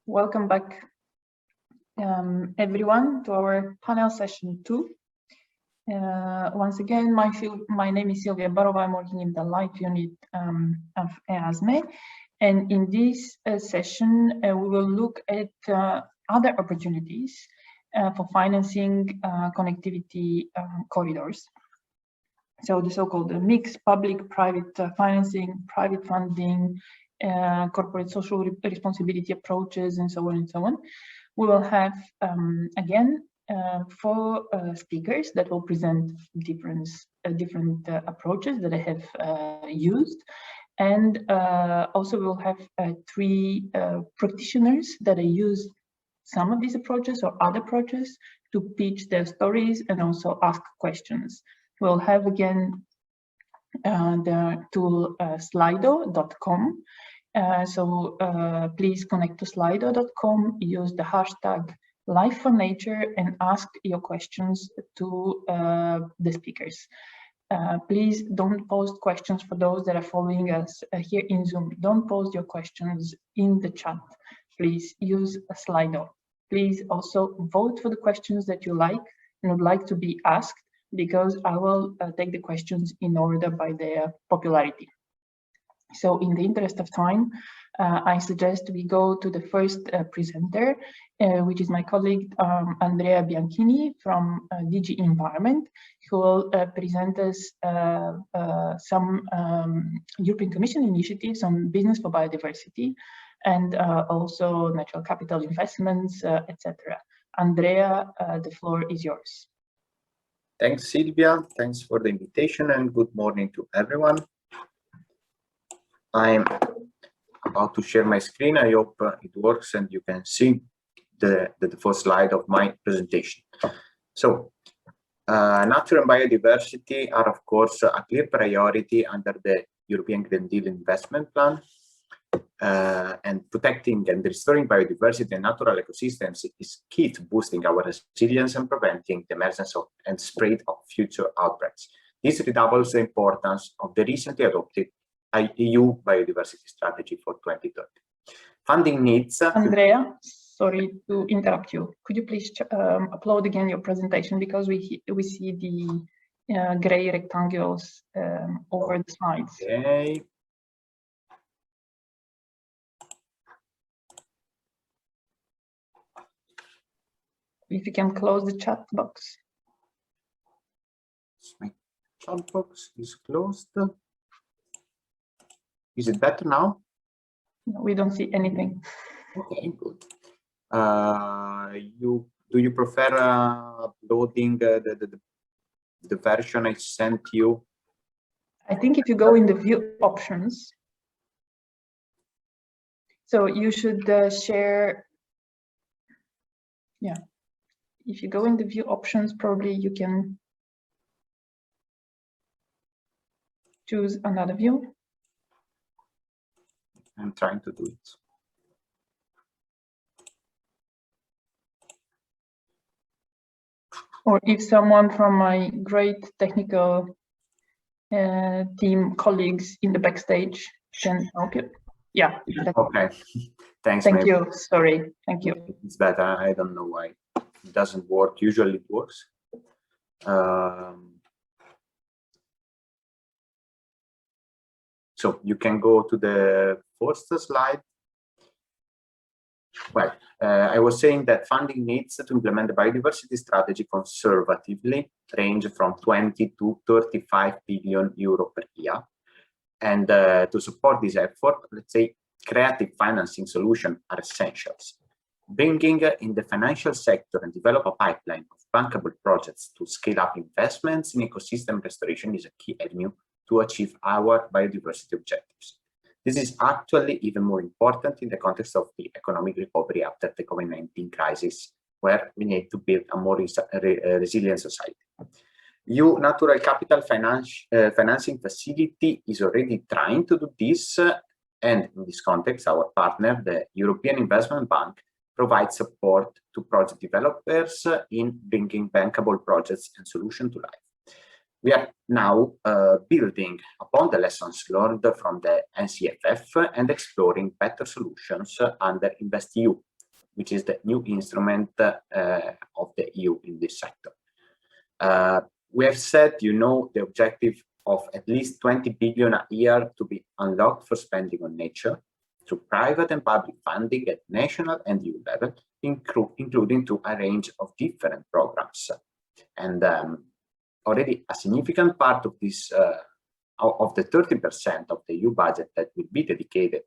Welcome back, everyone, to our panel session 2. Once again, my name is Silvia Barova. I'm working in the Life Unit of EASME. And in this session, we will look at other opportunities for financing connectivity corridors. So the so-called mixed public-private financing, private funding, corporate social responsibility approaches, and so on and so on. We will have, again, 4 speakers that will present different approaches that I have used. And also we'll have 3 practitioners that I use some of these approaches or other approaches to pitch their stories and also ask questions. We'll have, again, the tool slido.com. Please connect to slido.com, use the hashtag Life4Nature and ask your questions to the speakers. Please don't post questions for those that are following us here in Zoom. Don't post your questions in the chat. Please use Slido. Please also vote for the questions that you like and would like to be asked, because I will take the questions in order by their popularity. So in the interest of time, I suggest we go to the first presenter, which is my colleague Andrea Bianchini from DG Environment, who will present us some European Commission initiatives on business for biodiversity and also natural capital investments, etc. Andrea, the floor is yours. Thanks, Silvia. Thanks for the invitation and good morning to everyone. I'm about to share my screen. I hope it works and you can see the first slide of my presentation. So, nature and biodiversity are, of course, a clear priority under the European Green Deal investment plan. And protecting and restoring biodiversity and natural ecosystems is key to boosting our resilience and preventing the emergence of and spread of future outbreaks. This redoubles the importance of the recently adopted EU biodiversity strategy for 2030. Funding needs. Andrea, sorry to interrupt you. Could you please upload again your presentation, because we see the gray rectangles over the slides. Okay. If you can close the chat box. My chat box is closed. Is it better now? No, we don't see anything. Okay, good. Do you prefer uploading the version I sent you? I think if you go in the view options, so you should share. Yeah. If you go in the view options, probably you can choose another view. I'm trying to do it. Or if someone from my great technical team colleagues in the backstage can help you. Yeah. Okay. Thanks. Thank you. Sorry. Thank you. It's better. I don't know why it doesn't work. Usually it works. So you can go to the first slide. Well, I was saying that funding needs to implement the biodiversity strategy conservatively range from 20 to 35 billion euro per year. And to support this effort, let's say creative financing solutions are essentials. Bringing in the financial sector and develop a pipeline of bankable projects to scale up investments in ecosystem restoration is a key avenue to achieve our biodiversity objectives. This is actually even more important in the context of the economic recovery after the COVID-19 crisis, where we need to build a more resilient society. EU Natural Capital Financing Facility is already trying to do this, and in this context, our partner, the European Investment Bank, provides support to project developers in bringing bankable projects and solutions to life. We are now building upon the lessons learned from the NCFF and exploring better solutions under InvestEU. which is the new instrument of the EU in this sector. We have set, the objective of at least 20 billion a year to be unlocked for spending on nature through private and public funding at national and EU level, including to a range of different programs. And already a significant part of this, of the 30% of the EU budget that will be dedicated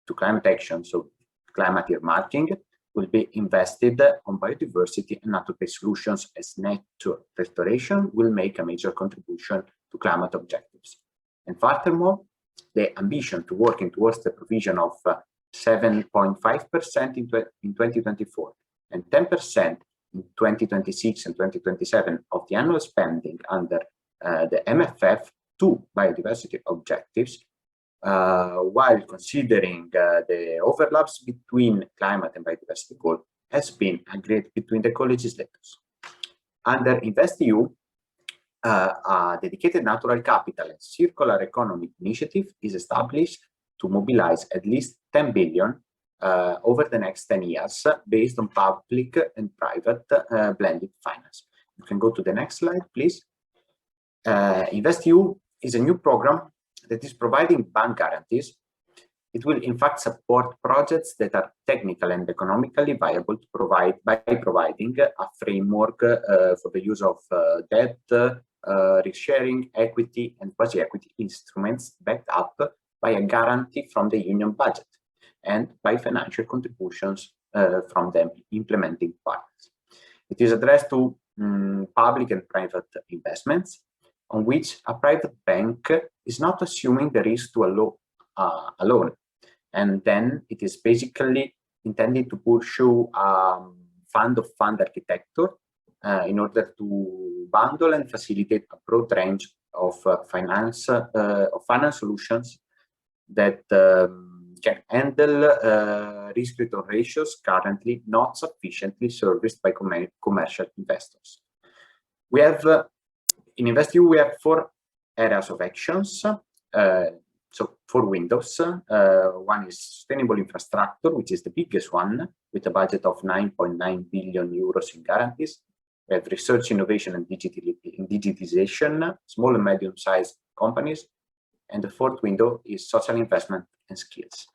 to climate action, so climate earmarking, will be invested on biodiversity and nature-based solutions, as nature restoration will make a major contribution to climate objectives. And furthermore, the ambition to working towards the provision of 7.5% in 2024 and 10% in 2026 and 2027 of the annual spending under the MFF to biodiversity objectives, while considering the overlaps between climate and biodiversity goals, has been agreed between the co-legislators. Under InvestEU, a dedicated natural capital and circular economy initiative is established to mobilize at least 10 billion over the next 10 years based on public and private blended finance. You can go to the next slide, please. InvestEU is a new program that is providing bank guarantees. It will in fact support projects that are technical and economically viable to provide by providing a framework for the use of debt, risk sharing, equity, and quasi-equity instruments backed up by a guarantee from the union budget and by financial contributions from the implementing partners. It is addressed to public and private investments on which a private bank is not assuming the risk to a loan. And then it is basically intended to pursue fund-of-fund architecture in order to bundle and facilitate a broad range of finance solutions that can handle risk-return ratios currently not sufficiently serviced by commercial investors. We have in InvestEU, we have 4 areas of actions. So 4 windows. One is sustainable infrastructure, which is the biggest one, with a budget of 9.9 billion euros in guarantees. We have research, innovation, and digitization, small and medium-sized companies. And the 4th window is social investment and skills.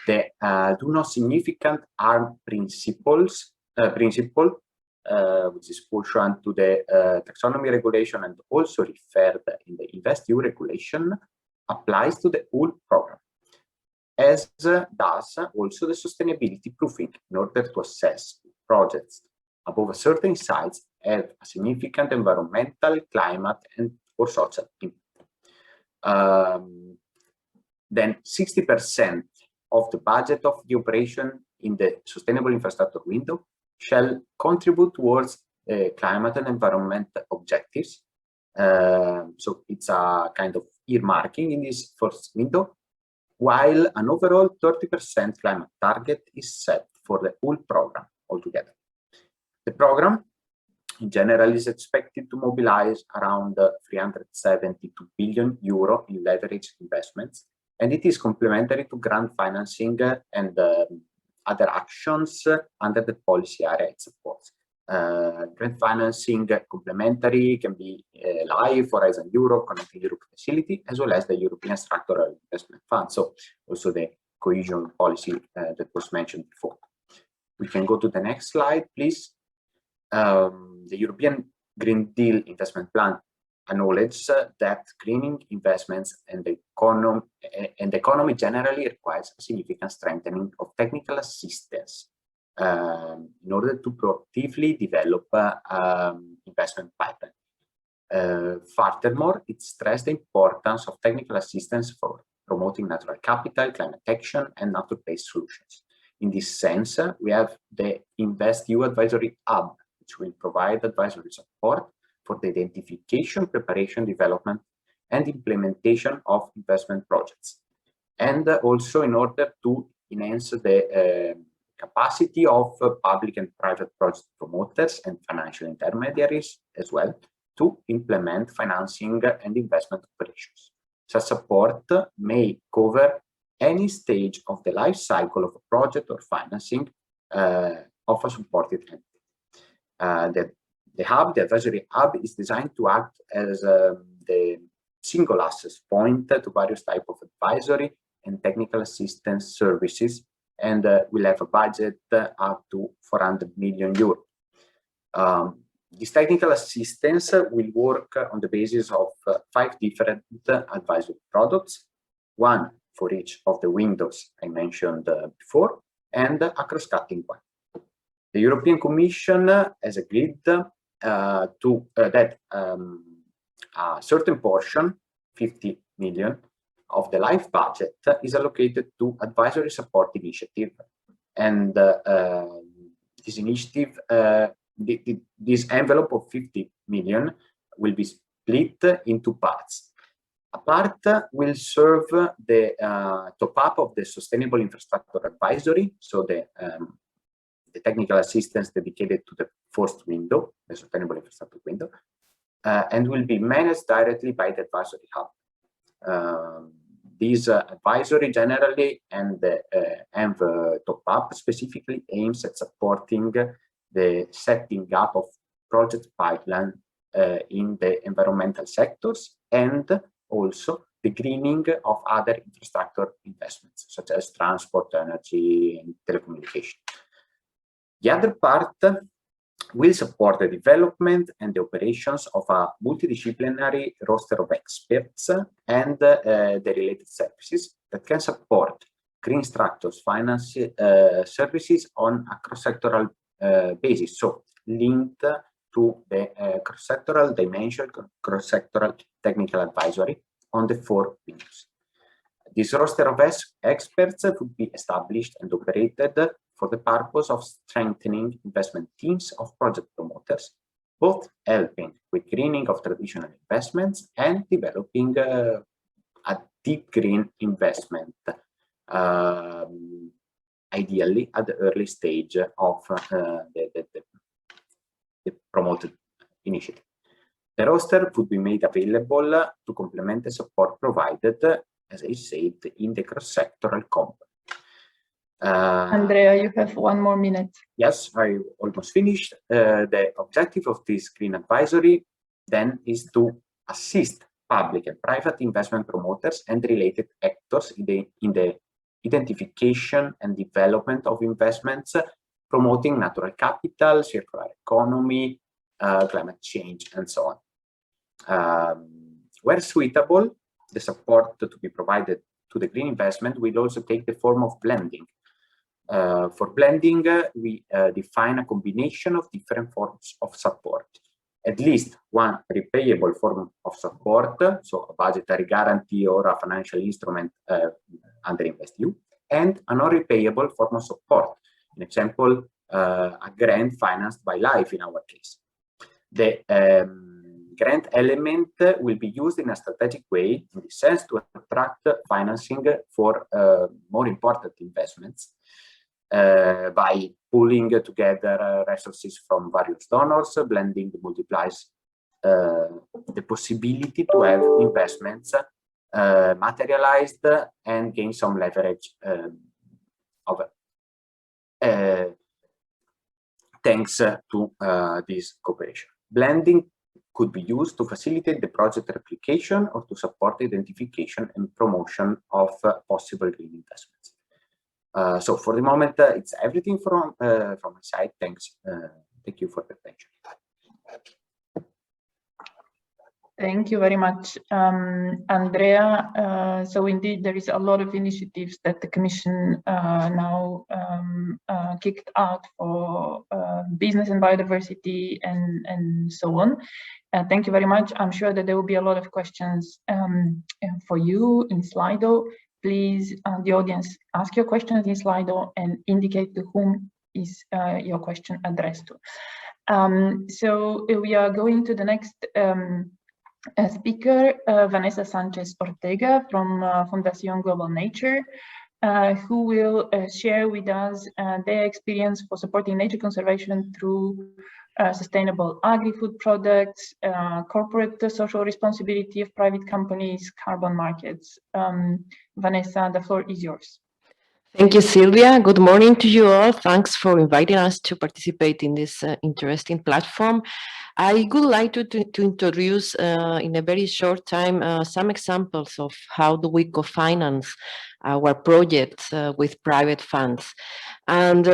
The do not significant harm principle, which is pursuant to the taxonomy regulation and also referred in the InvestEU regulation, applies to the whole program, as does also the sustainability proofing, in order to assess projects above a certain size have a significant environmental, climate, and or social impact. Then 60% of the budget of the operation in the sustainable infrastructure window shall contribute towards climate and environment objectives. So it's a kind of earmarking in this first window, while an overall 30% climate target is set for the whole program altogether. The program in general is expected to mobilize around 372 billion euro in leverage investments, and it is complementary to grant financing and other actions under the policy area it supports. Grant financing complementary can be LIFE, Horizon Europe, Connecting Europe Facility, as well as the European Structural Investment Fund. So also the cohesion policy that was mentioned before. We can go to the next slide, please. The European Green Deal Investment Plan acknowledges that greening investments and the economy generally requires a significant strengthening of technical assistance in order to proactively develop investment pipeline. Furthermore, it stressed the importance of technical assistance for promoting natural capital, climate action, and nature-based solutions. In this sense, we have the InvestEU Advisory Hub, which will provide advisory support for the identification, preparation, development, and implementation of investment projects. And also in order to enhance the capacity of public and private project promoters and financial intermediaries as well to implement financing and investment operations. Such support may cover any stage of the life cycle of a project or financing of a supported entity. The advisory hub is designed to act as the single access point to various types of advisory and technical assistance services, and will have a budget up to 400 million euros. This technical assistance will work on the basis of 5 different advisory products, one for each of the windows I mentioned before, and a cross-cutting one. The European Commission has agreed that a certain portion, 50 million, of the LIFE budget is allocated to advisory support initiative. And this initiative, this envelope of 50 million will be split into parts. A part will serve the top-up of the sustainable infrastructure advisory, so the technical assistance dedicated to the first window, the sustainable infrastructure window, and will be managed directly by the advisory hub. This advisory generally and the top-up specifically aims at supporting the setting up of project pipeline in the environmental sectors, and also the greening of other infrastructure investments, such as transport, energy, and telecommunication. The other part will support the development and the operations of a multidisciplinary roster of experts and the related services that can support green structures finance services on a cross-sectoral basis, so linked to the cross-sectoral dimension, cross-sectoral technical advisory on the 4 windows. This roster of experts would be established and operated for the purpose of strengthening investment teams of project promoters, both helping with greening of traditional investments and developing a deep green investment, ideally at the early stage of the promoted initiative. The roster would be made available to complement the support provided, as I said, in the cross-sectoral component. Andrea, you have 1 more minute. Yes, I almost finished. The objective of this green advisory then is to assist public and private investment promoters and related actors in the identification and development of investments promoting natural capital, circular economy, climate change, and so on. Where suitable, the support to be provided to the green investment will also take the form of blending. For blending, we define a combination of different forms of support. At least one repayable form of support, so a budgetary guarantee or a financial instrument under InvestEU, and a non-repayable form of support. An example, a grant financed by LIFE in our case. The grant element will be used in a strategic way, in the sense to attract financing for more important investments by pooling together resources from various donors. Blending multiplies the possibility to have investments materialized and gain some leverage thanks to this cooperation. Blending could be used to facilitate the project replication or to support the identification and promotion of possible green investments. So for the moment, it's everything from my side. Thanks. Thank you for the attention. Thank you very much, Andrea. So indeed, there is a lot of initiatives that the Commission now kicked out for business and biodiversity and so on. Thank you very much. I'm sure that there will be a lot of questions for you in Slido. Please, the audience, ask your questions in Slido and indicate to whom is your question addressed to. So we are going to the next speaker, Vanessa Sanchez Ortega from Fundación Global Nature, who will share with us their experience for supporting nature conservation through sustainable agri-food products, corporate social responsibility of private companies, carbon markets. Vanessa, the floor is yours. Thank you, Silvia. Good morning to you all. Thanks for inviting us to participate in this interesting platform. I would like to introduce in a very short time some examples of how do we co-finance our projects with private funds. And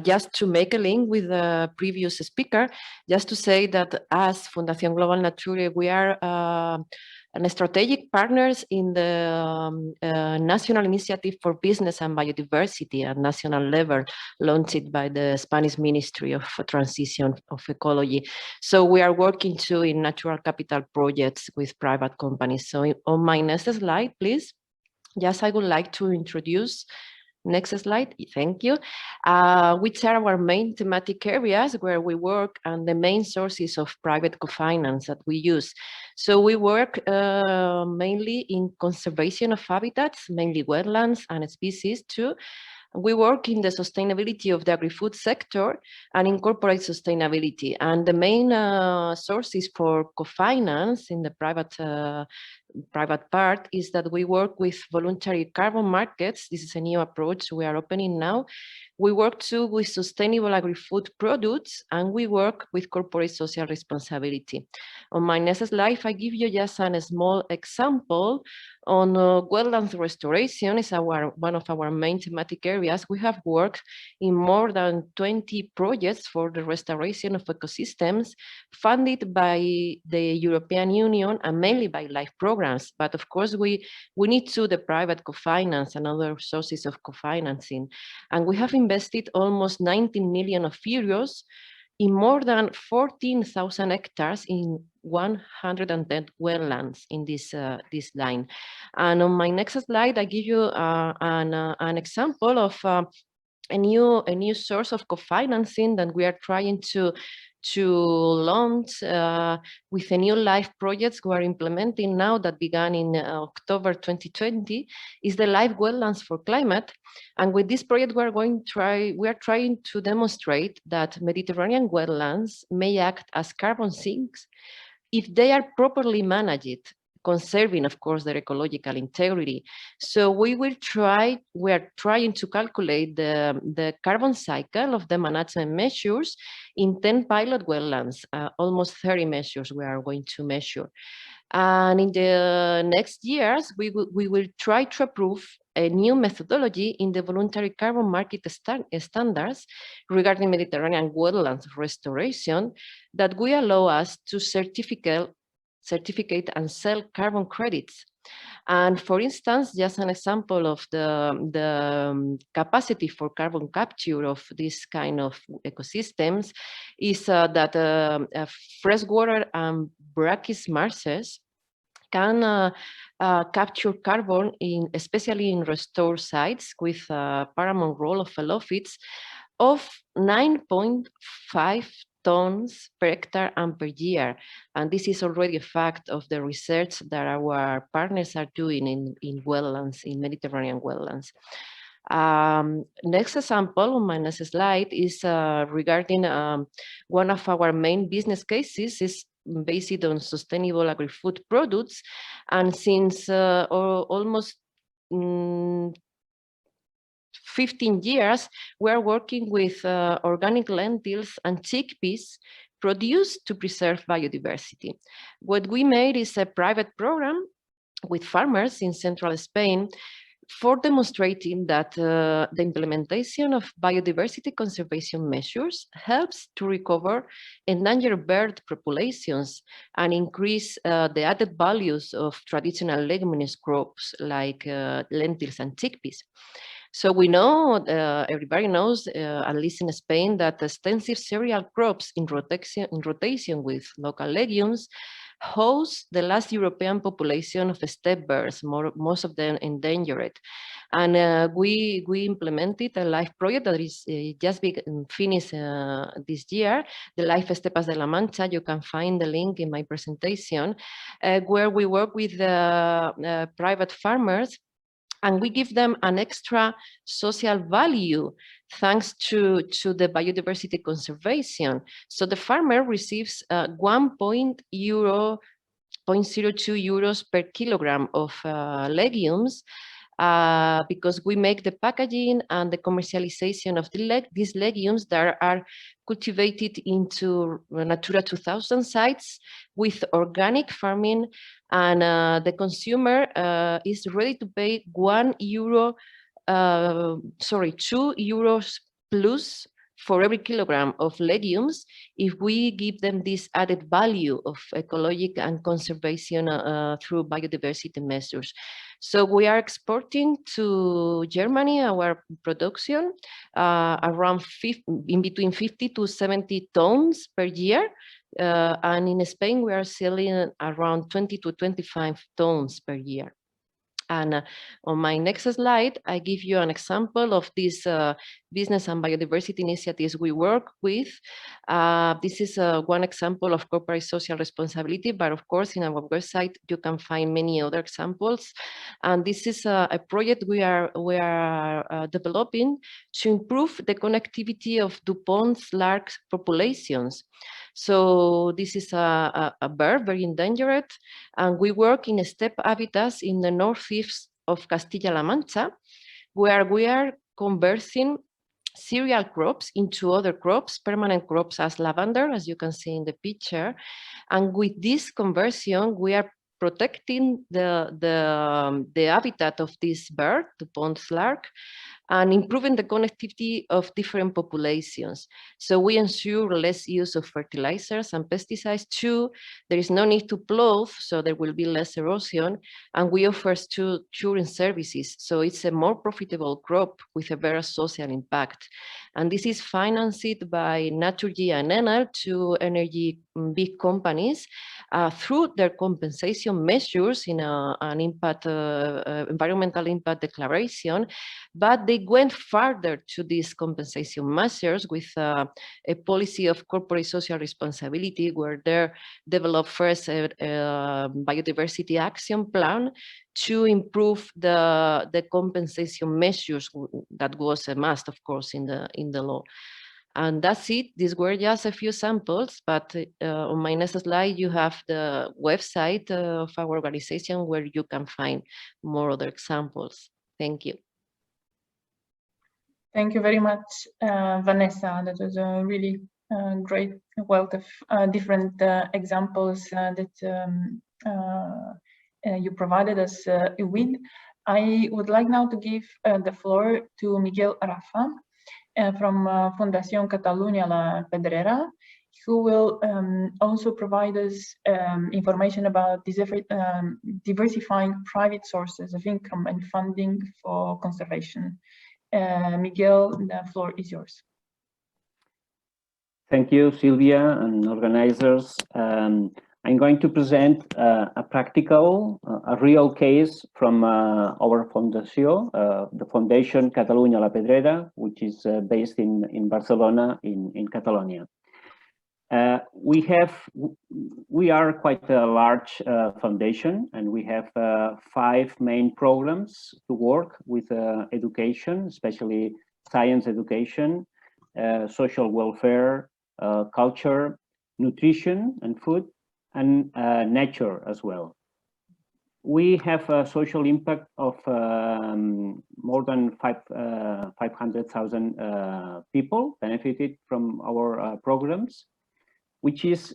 just to make a link with the previous speaker, just to say that as Fundación Global Nature, we are and strategic partners in the National Initiative for Business and Biodiversity at national level, launched by the Spanish Ministry of Transition of Ecology. So we are working too in natural capital projects with private companies. So on my next slide, please. Yes, I would like to introduce. Next slide, thank you. Which are our main thematic areas where we work and the main sources of private co-finance that we use. So we work mainly in conservation of habitats, mainly wetlands and species too. We work in the sustainability of the agri-food sector and incorporate sustainability. And the main sources for co-finance in the private part is that we work with voluntary carbon markets. This is a new approach we are opening now. We work too with sustainable agri-food products, and we work with corporate social responsibility. On my next slide, I give you just a small example on wetlands restoration. Is one of our main thematic areas. We have worked in more than 20 projects for the restoration of ecosystems funded by the European Union and mainly by LIFE programs. But of course, we need to the private co-finance and other sources of co-financing. And we have invested almost 19 million euros in more than 14,000 hectares in 110 wetlands in this line. And on my next slide, I give you an example of a new source of co-financing that we are trying to launch with a new LIFE projects we are implementing now that began in October 2020 is the LIFE Wetlands for Climate. And with this project, we are trying to demonstrate that Mediterranean wetlands may act as carbon sinks if they are properly managed, conserving, of course, their ecological integrity. So we are trying to calculate the carbon cycle of the management measures in 10 pilot wetlands, almost 30 measures we are going to measure. And in the next years, we will try to approve a new methodology in the voluntary carbon market standards regarding Mediterranean wetlands restoration that will allow us to certificate and sell carbon credits. And for instance, just an example of the capacity for carbon capture of this kind of ecosystems is that freshwater and brackish marshes can capture carbon, especially in restored sites with a paramount role of phelophytes of 9.5 tons per hectare and per year. And this is already a fact of the research that our partners are doing in wetlands, in Mediterranean wetlands. Next example on my next slide is regarding one of our main business cases is based on sustainable agri-food products. And since almost 15 years, we are working with organic lentils and chickpeas produced to preserve biodiversity. What we made is a private program with farmers in central Spain for demonstrating that the implementation of biodiversity conservation measures helps to recover endangered bird populations and increase the added values of traditional leguminous crops like lentils and chickpeas. So we know, everybody knows, at least in Spain, that extensive cereal crops in rotation with local legumes host the last European population of steppe birds, most of them endangered. And we implemented a LIFE project that is just finished this year, the LIFE Estepas de la Mancha. You can find the link in my presentation, where we work with private farmers, and we give them an extra social value thanks to the biodiversity conservation. So the farmer receives 1.02 euros per kilogram of legumes because we make the packaging and the commercialization of these legumes that are cultivated into Natura 2000 sites with organic farming, and the consumer is ready to pay €2 plus for every kilogram of legumes if we give them this added value of ecologic and conservation through biodiversity measures. So we are exporting to Germany our production around in between 50 to 70 tons per year. And in Spain, we are selling around 20 to 25 tons per year. And on my next slide, I give you an example of these business and biodiversity initiatives we work with. This is one example of corporate social responsibility, but of course, in our website, you can find many other examples. And this is a project we are developing to improve the connectivity of DuPont's lark populations. So this is a bird, very endangered, and we work in steppe habitats in the northeast of Castilla-La Mancha, where we are converting cereal crops into other crops, permanent crops as lavender, as you can see in the picture. And with this conversion, we are protecting the habitat of this bird, the pond lark, and improving the connectivity of different populations. So we ensure less use of fertilizers and pesticides too. There is no need to plow, so there will be less erosion. And we offer touring services. So it's a more profitable crop with a better social impact. And this is financed by Naturgy and Enel, two energy big companies, through their compensation measures in an environmental impact declaration. But they went further to these compensation measures with a policy of corporate social responsibility, where they developed first a biodiversity action plan to improve the compensation measures. That was a must, of course, in the law. And that's it. These were just a few samples, but on my next slide, you have the website of our organization where you can find more other examples. Thank you. Thank you very much, Vanessa. That was a really great wealth of different examples that you provided us with. I would like now to give the floor to Miguel Rafa from Fundación Catalunya La Pedrera, who will also provide us information about diversifying private sources of income and funding for conservation. Miguel, the floor is yours. Thank you, Sylvia, and organizers. I'm going to present a practical, a real case from our Fundació, the Foundation Catalunya La Pedrera, which is based in Barcelona, in Catalonia. We are quite a large foundation, and we have 5 main programs to work with education, especially science education, social welfare, culture, nutrition and food, and nature as well. We have a social impact of more than 500,000 people benefited from our programs, which is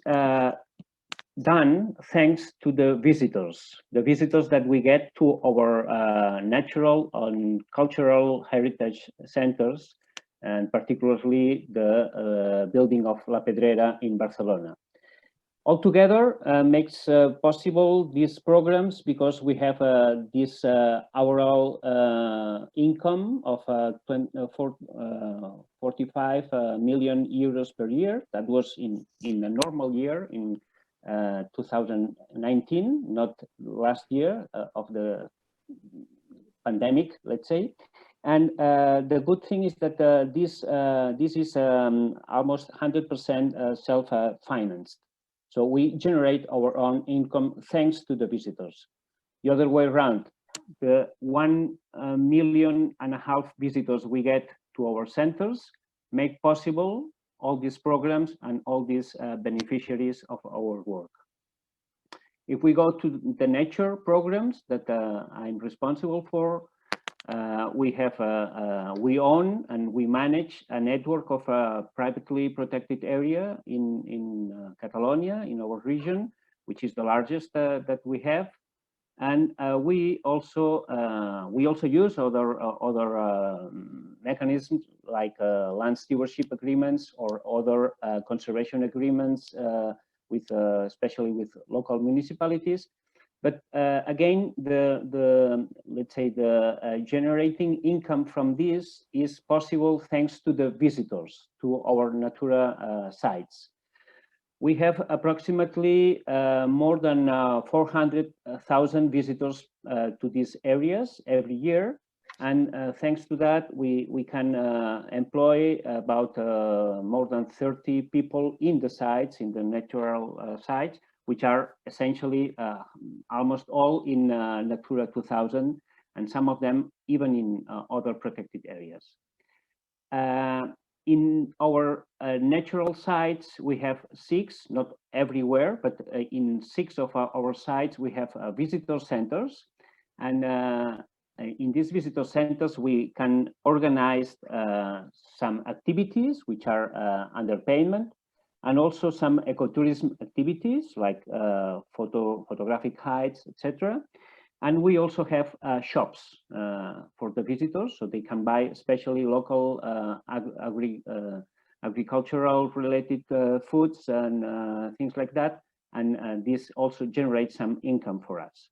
done thanks to the visitors that we get to our natural and cultural heritage centers, and particularly the building of La Pedrera in Barcelona. Altogether makes possible these programs because we have this overall income of 45 million euros per year. That was in a normal year in 2019, not last year of the pandemic, let's say. And the good thing is that this is almost 100% self-financed. So we generate our own income thanks to the visitors. The other way around, the 1.5 million visitors we get to our centers make possible all these programs and all these beneficiaries of our work. If we go to the nature programs that I'm responsible for, we own and we manage a network of privately protected area in Catalonia, in our region, which is the largest that we have. And we also use other mechanisms like land stewardship agreements or other conservation agreements with especially with local municipalities. But again, let's say the generating income from this is possible thanks to the visitors to our Natura sites. We have approximately more than 400,000 visitors to these areas every year. And thanks to that, we can employ about more than 30 people in the sites, in the natural sites, which are essentially almost all in Natura 2000, and some of them even in other protected areas. In our natural sites, we have 6, not everywhere, but in 6 of our sites, we have visitor centers. And in these visitor centers, we can organize some activities which are under payment, and also some ecotourism activities like photographic hikes, etc. And we also have shops for the visitors, so they can buy especially local agricultural related foods and things like that. And this also generates some income for us.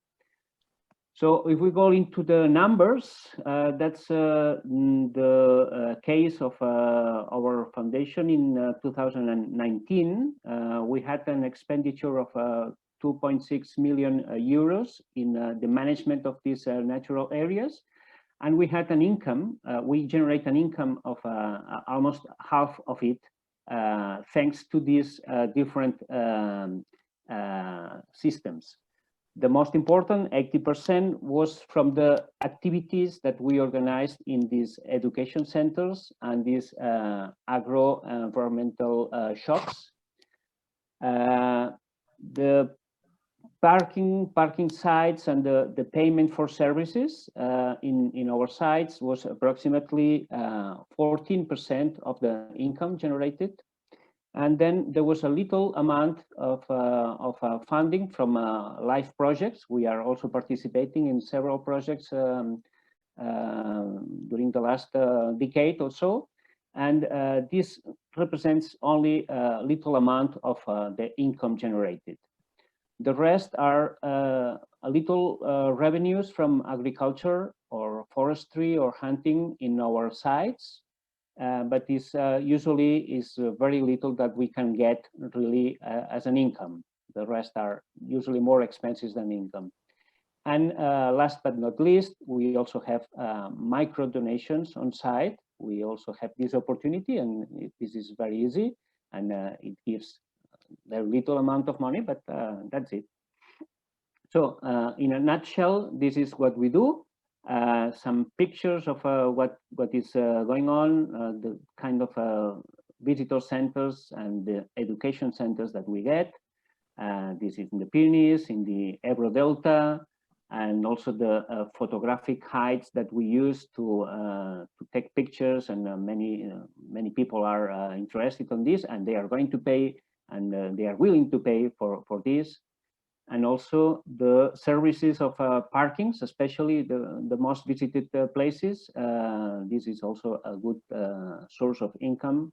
So if we go into the numbers, that's the case of our foundation in 2019. We had an expenditure of 2.6 million euros in the management of these natural areas. And we had an income, we generate an income of almost half of it, thanks to these different systems. The most important, 80%, was from the activities that we organized in these education centers and these agro-environmental shops. The parking sites and the payment for services in our sites was approximately 14% of the income generated. And then there was a little amount of funding from life projects. We are also participating in several projects during the last decade or so. And this represents only a little amount of the income generated. The rest are a little revenues from agriculture or forestry or hunting in our sites. But this usually is very little that we can get really as an income. The rest are usually more expenses than income. And last but not least, we also have micro donations on site. We also have this opportunity, and this is very easy, and it gives very little amount of money, but that's it. So in a nutshell, this is what we do. Some pictures of what is going on, the kind of visitor centers and the education centers that we get. This is in the Pyrenees, in the Ebro Delta, and also the photographic hikes that we use to take pictures. And many people are interested in this, and they are going to pay, and they are willing to pay for this. And also the services of parkings, especially the most visited places. This is also a good source of income.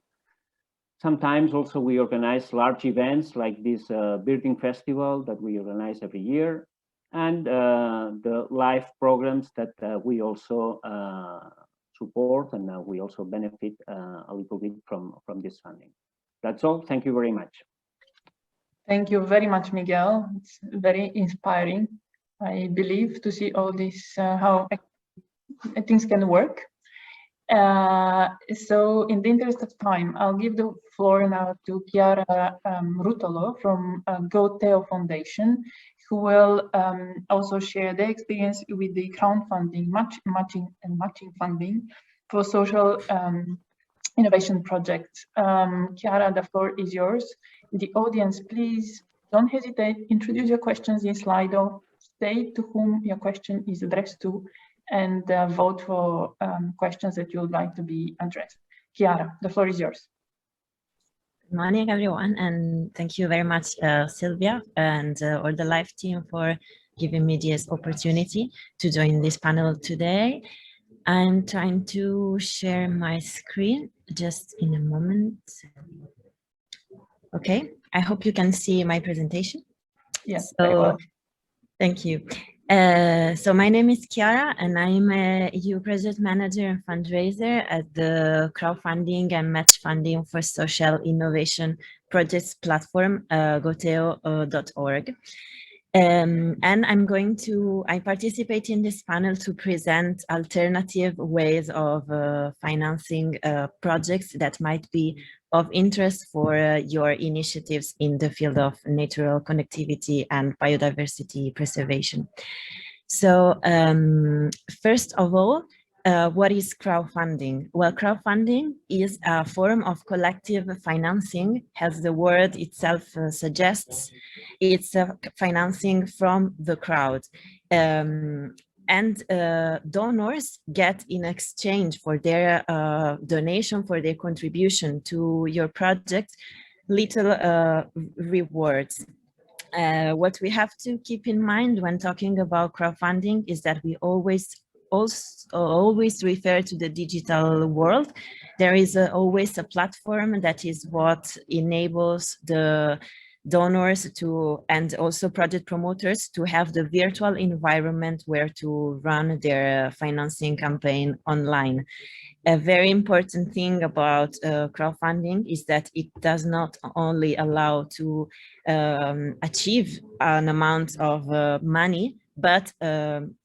Sometimes also we organize large events like this birding festival that we organize every year, and the live programs that we also support, and we also benefit a little bit from this funding. That's all. Thank you very much. Thank you very much, Miguel. It's very inspiring, I believe, to see all this, how things can work. So in the interest of time, I'll give the floor now to Chiara Rutolo from GoTeo Foundation, who will also share their experience with the crowdfunding, matching funding for social innovation projects. Chiara, the floor is yours. The audience, please don't hesitate. Introduce your questions in Slido. State to whom your question is addressed to, and vote for questions that you would like to be addressed. Chiara, the floor is yours. Good morning, everyone, and thank you very much, Sylvia, and all the live team for giving me this opportunity to join this panel today. I'm trying to share my screen just in a moment. Okay, I hope you can see my presentation. Yes, very well. Thank you. So my name is Chiara, and I'm a EU project manager and fundraiser at the crowdfunding and match funding for social innovation projects platform, goteo.org. And I participate in this panel to present alternative ways of financing projects that might be of interest for your initiatives in the field of natural connectivity and biodiversity preservation. So first of all, what is crowdfunding? Well, crowdfunding is a form of collective financing, as the word itself suggests. It's financing from the crowd. And donors get in exchange for their donation, for their contribution to your project, little rewards. What we have to keep in mind when talking about crowdfunding is that we always refer to the digital world. There is always a platform that is what enables the donors to, and also project promoters, to have the virtual environment where to run their financing campaign online. A very important thing about crowdfunding is that it does not only allow to achieve an amount of money, but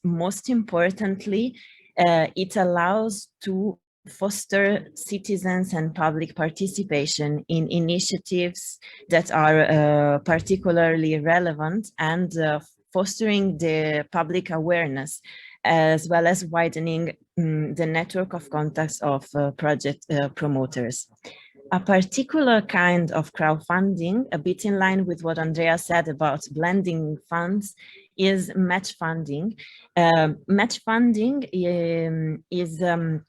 most importantly, it allows to foster citizens and public participation in initiatives that are particularly relevant, and fostering the public awareness, as well as widening the network of contacts of project promoters. A particular kind of crowdfunding, a bit in line with what Andrea said about blending funds, is match funding. Match funding is a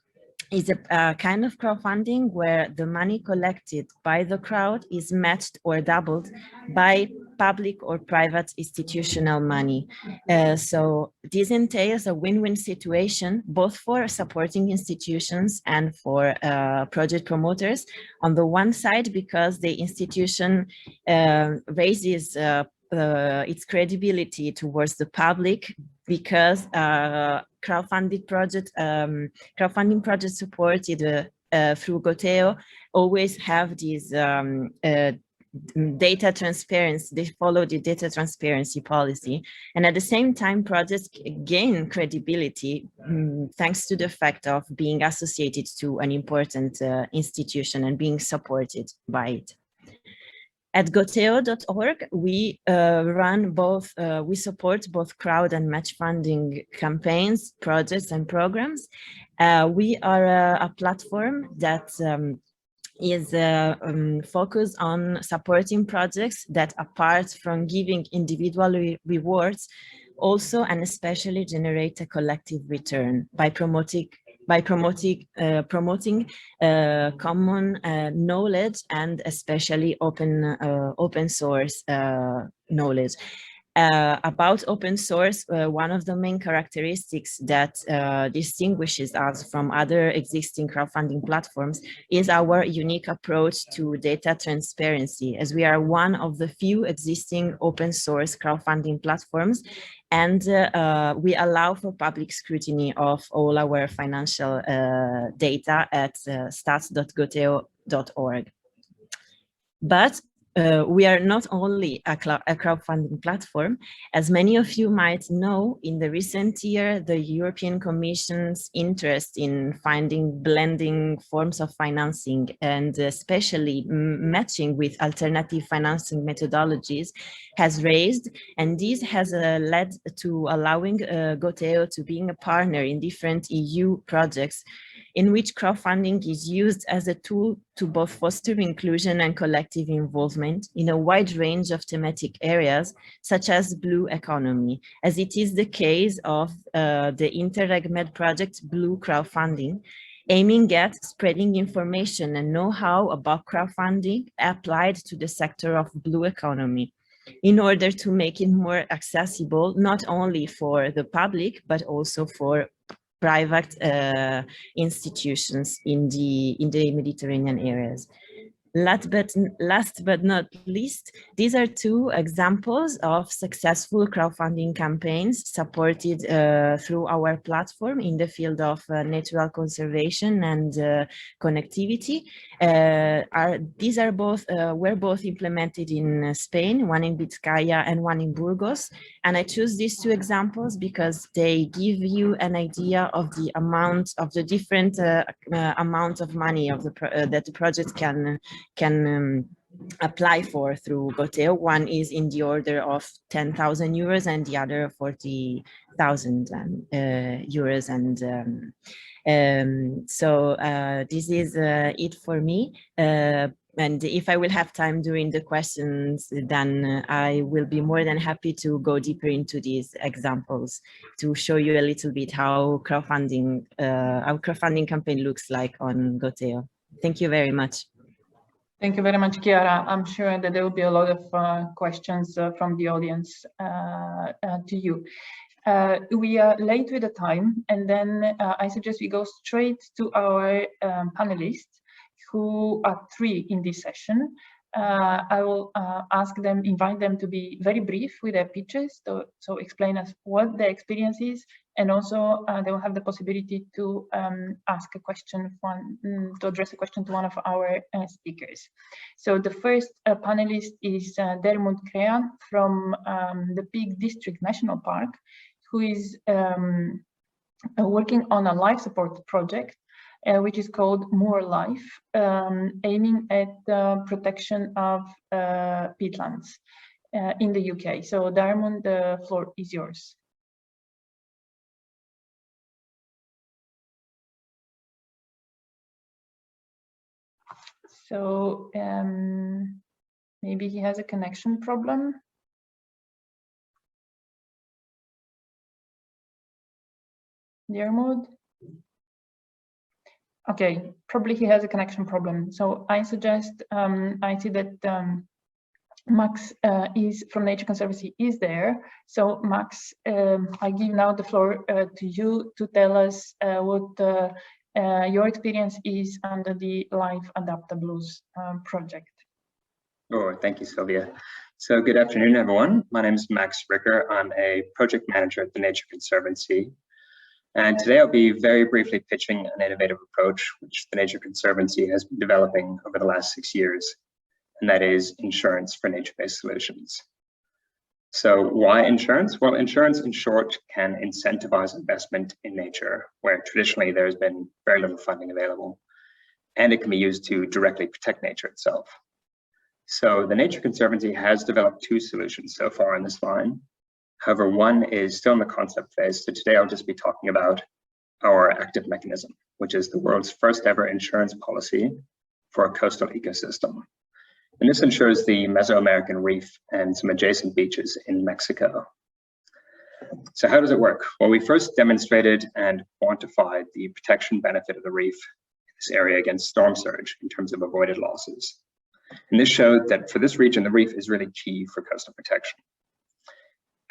kind of crowdfunding where the money collected by the crowd is matched or doubled by public or private institutional money. So this entails a win-win situation, both for supporting institutions and for project promoters. On the one side, because the institution raises its credibility towards the public, because crowdfunding projects supported through Goteo always have these data transparency. They follow the data transparency policy, and at the same time, projects gain credibility thanks to the fact of being associated to an important institution and being supported by it. At goteo.org, we we support both crowd and match funding campaigns, projects, and programs. We are a platform that is focused on supporting projects that, apart from giving individual rewards, also and especially generate a collective return by promoting common knowledge, and especially open source knowledge. About open source, one of the main characteristics that distinguishes us from other existing crowdfunding platforms is our unique approach to data transparency, as we are one of the few existing open source crowdfunding platforms, and we allow for public scrutiny of all our financial data at stats.goteo.org. But we are not only a crowdfunding platform. As many of you might know, in the recent year, the European Commission's interest in finding blending forms of financing, and especially matching with alternative financing methodologies, has raised, and this has led to allowing Goteo to being a partner in different EU projects in which crowdfunding is used as a tool to both foster inclusion and collective involvement in a wide range of thematic areas, such as blue economy, as it is the case of the Interreg-Med project Blue Crowdfunding, aiming at spreading information and know-how about crowdfunding applied to the sector of blue economy, in order to make it more accessible, not only for the public, but also for private institutions in the Mediterranean areas. Last but not least, these are two examples of successful crowdfunding campaigns supported through our platform in the field of natural conservation and connectivity. These are were both implemented in Spain, one in Vizcaya and one in Burgos. And I choose these two examples because they give you an idea of the amount of the different amount of money of that the project can apply for through Goteo. One is in the order of 10,000 euros and the other 40,000 euros. And so this is it for me. And if I will have time during the questions, then I will be more than happy to go deeper into these examples to show you a little bit how crowdfunding campaign looks like on Goteo. Thank you very much. Thank you very much, Chiara. I'm sure that there will be a lot of questions from the audience to you. We are late with the time, and then I suggest we go straight to our panelists, who are three in this session. I will invite them to be very brief with their pitches, so explain us what their experience is, and also they will have the possibility to ask a question, to address a question to one of our speakers. So the first panelist is Dermot Crean from the Peak District National Park, who is working on a life support project which is called More Life, aiming at the protection of peatlands in the UK. So Dermot, the floor is yours. So maybe he has a connection problem. Dermot? Okay, probably he has a connection problem. So I suggest, I see that Max is from Nature Conservancy is there. So Max, I give now the floor to you to tell us what your experience is under the Life Adaptables project. Oh, thank you, Sylvia. So good afternoon, everyone. My name is Max Ricker. I'm a project manager at the Nature Conservancy. And today I'll be very briefly pitching an innovative approach which the Nature Conservancy has been developing over the last 6 years, and that is insurance for nature-based solutions. So why insurance? Well, insurance in short can incentivize investment in nature where traditionally there's been very little funding available, and it can be used to directly protect nature itself. So the Nature Conservancy has developed two solutions so far in this line. However, one is still in the concept phase. So today I'll just be talking about our active mechanism, which is the world's first ever insurance policy for a coastal ecosystem. And this ensures the Mesoamerican reef and some adjacent beaches in Mexico. So how does it work? Well, we first demonstrated and quantified the protection benefit of the reef in this area against storm surge in terms of avoided losses. And this showed that for this region, the reef is really key for coastal protection.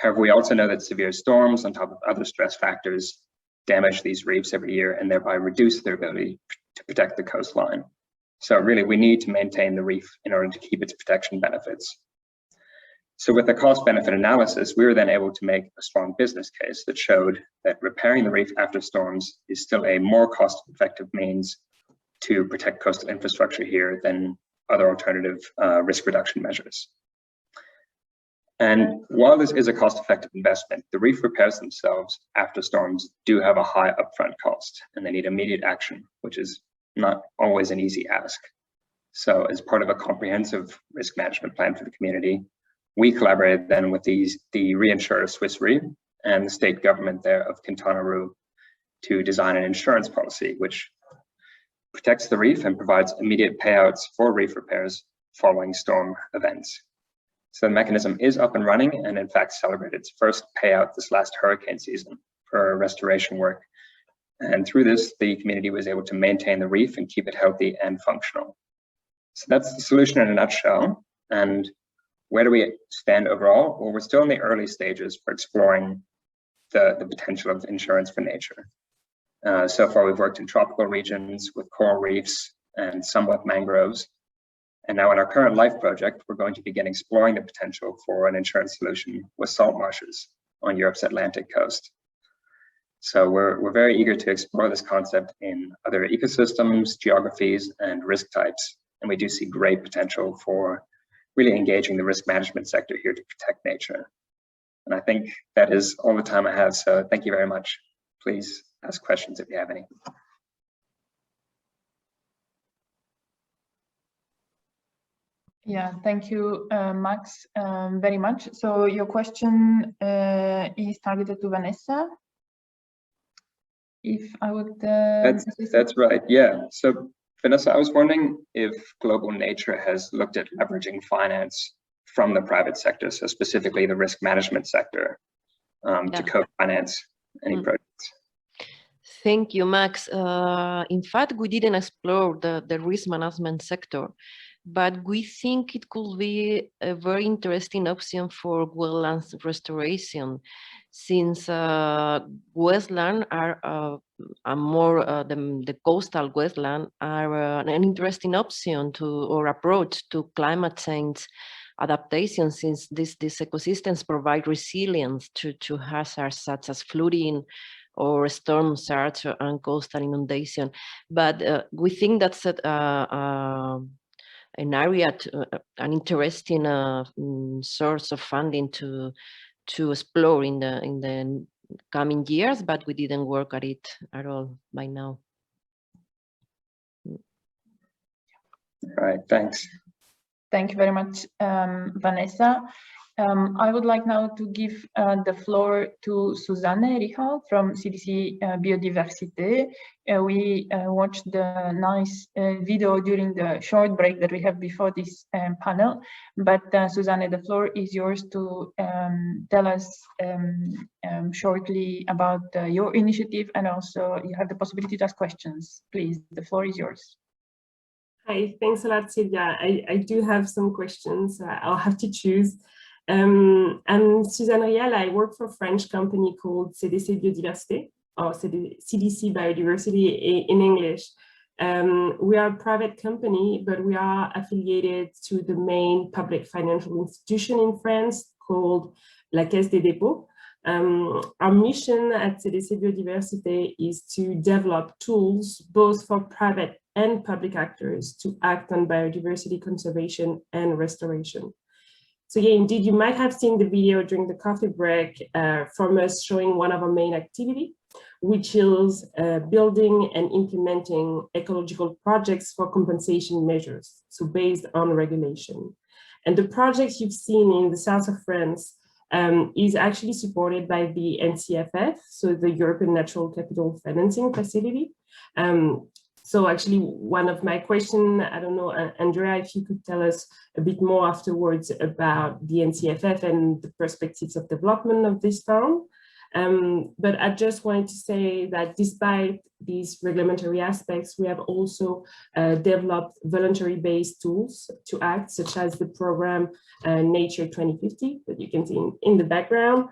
However, we also know that severe storms on top of other stress factors damage these reefs every year and thereby reduce their ability to protect the coastline. So really, we need to maintain the reef in order to keep its protection benefits. So with the cost-benefit analysis, we were then able to make a strong business case that showed that repairing the reef after storms is still a more cost-effective means to protect coastal infrastructure here than other alternative risk reduction measures. And while this is a cost-effective investment, the reef repairs themselves after storms do have a high upfront cost, and they need immediate action, which is not always an easy ask. So as part of a comprehensive risk management plan for the community, we collaborated then with the reinsurer Swiss Re and the state government there of Quintana Roo to design an insurance policy, which protects the reef and provides immediate payouts for reef repairs following storm events. So the mechanism is up and running, and in fact celebrated its first payout this last hurricane season for restoration work. And through this, the community was able to maintain the reef and keep it healthy and functional. So that's the solution in a nutshell. And where do we stand overall? Well, we're still in the early stages for exploring the potential of insurance for nature. So far, we've worked in tropical regions with coral reefs and somewhat mangroves. And now in our current LIFE project, we're going to begin exploring the potential for an insurance solution with salt marshes on Europe's Atlantic coast. So we're very eager to explore this concept in other ecosystems, geographies, and risk types. And we do see great potential for really engaging the risk management sector here to protect nature. And I think that is all the time I have. So thank you very much. Please ask questions if you have any. Yeah, thank you, Max, very much. So your question is targeted to Vanessa. If I would... That's right, yeah. So Vanessa, I was wondering if Global Nature has looked at leveraging finance from the private sector, so specifically the risk management sector, to co-finance any projects. Thank you, Max. In fact, we didn't explore the risk management sector, but we think it could be a very interesting option for wetlands restoration, since wetlands are more the coastal wetlands are an interesting option or approach to climate change adaptation, since these ecosystems provide resilience to hazards such as flooding or storm surge and coastal inundation. But we think that's an area, an interesting source of funding to explore in the coming years, but we didn't work at it at all by now. All right, thanks. Thank you very much, Vanessa. I would like now to give the floor to Susanne Richel from CDC Biodiversity. We watched the nice video during the short break that we have before this panel. But Susanne, the floor is yours to tell us shortly about your initiative, and also you have the possibility to ask questions. Please, the floor is yours. Hi, thanks a lot, Sylvia. I do have some questions. I'll have to choose. I'm Suzanne Riel. I work for a French company called CDC Biodiversity, or CDC Biodiversity in English. We are a private company, but we are affiliated to the main public financial institution in France called La Caisse des Dépôts. Our mission at CDC Biodiversity is to develop tools both for private and public actors to act on biodiversity conservation and restoration. So yeah, indeed, you might have seen the video during the coffee break from us showing one of our main activity, which is building and implementing ecological projects for compensation measures, so based on regulation. And the projects you've seen in the south of France is actually supported by the NCFF, so the European Natural Capital Financing Facility. So actually, one of my questions, I don't know, Andrea, if you could tell us a bit more afterwards about the NCFF and the perspectives of development of this fund. But I just wanted to say that despite these regulatory aspects, we have also developed voluntary-based tools to act, such as the program Nature 2050 that you can see in the background.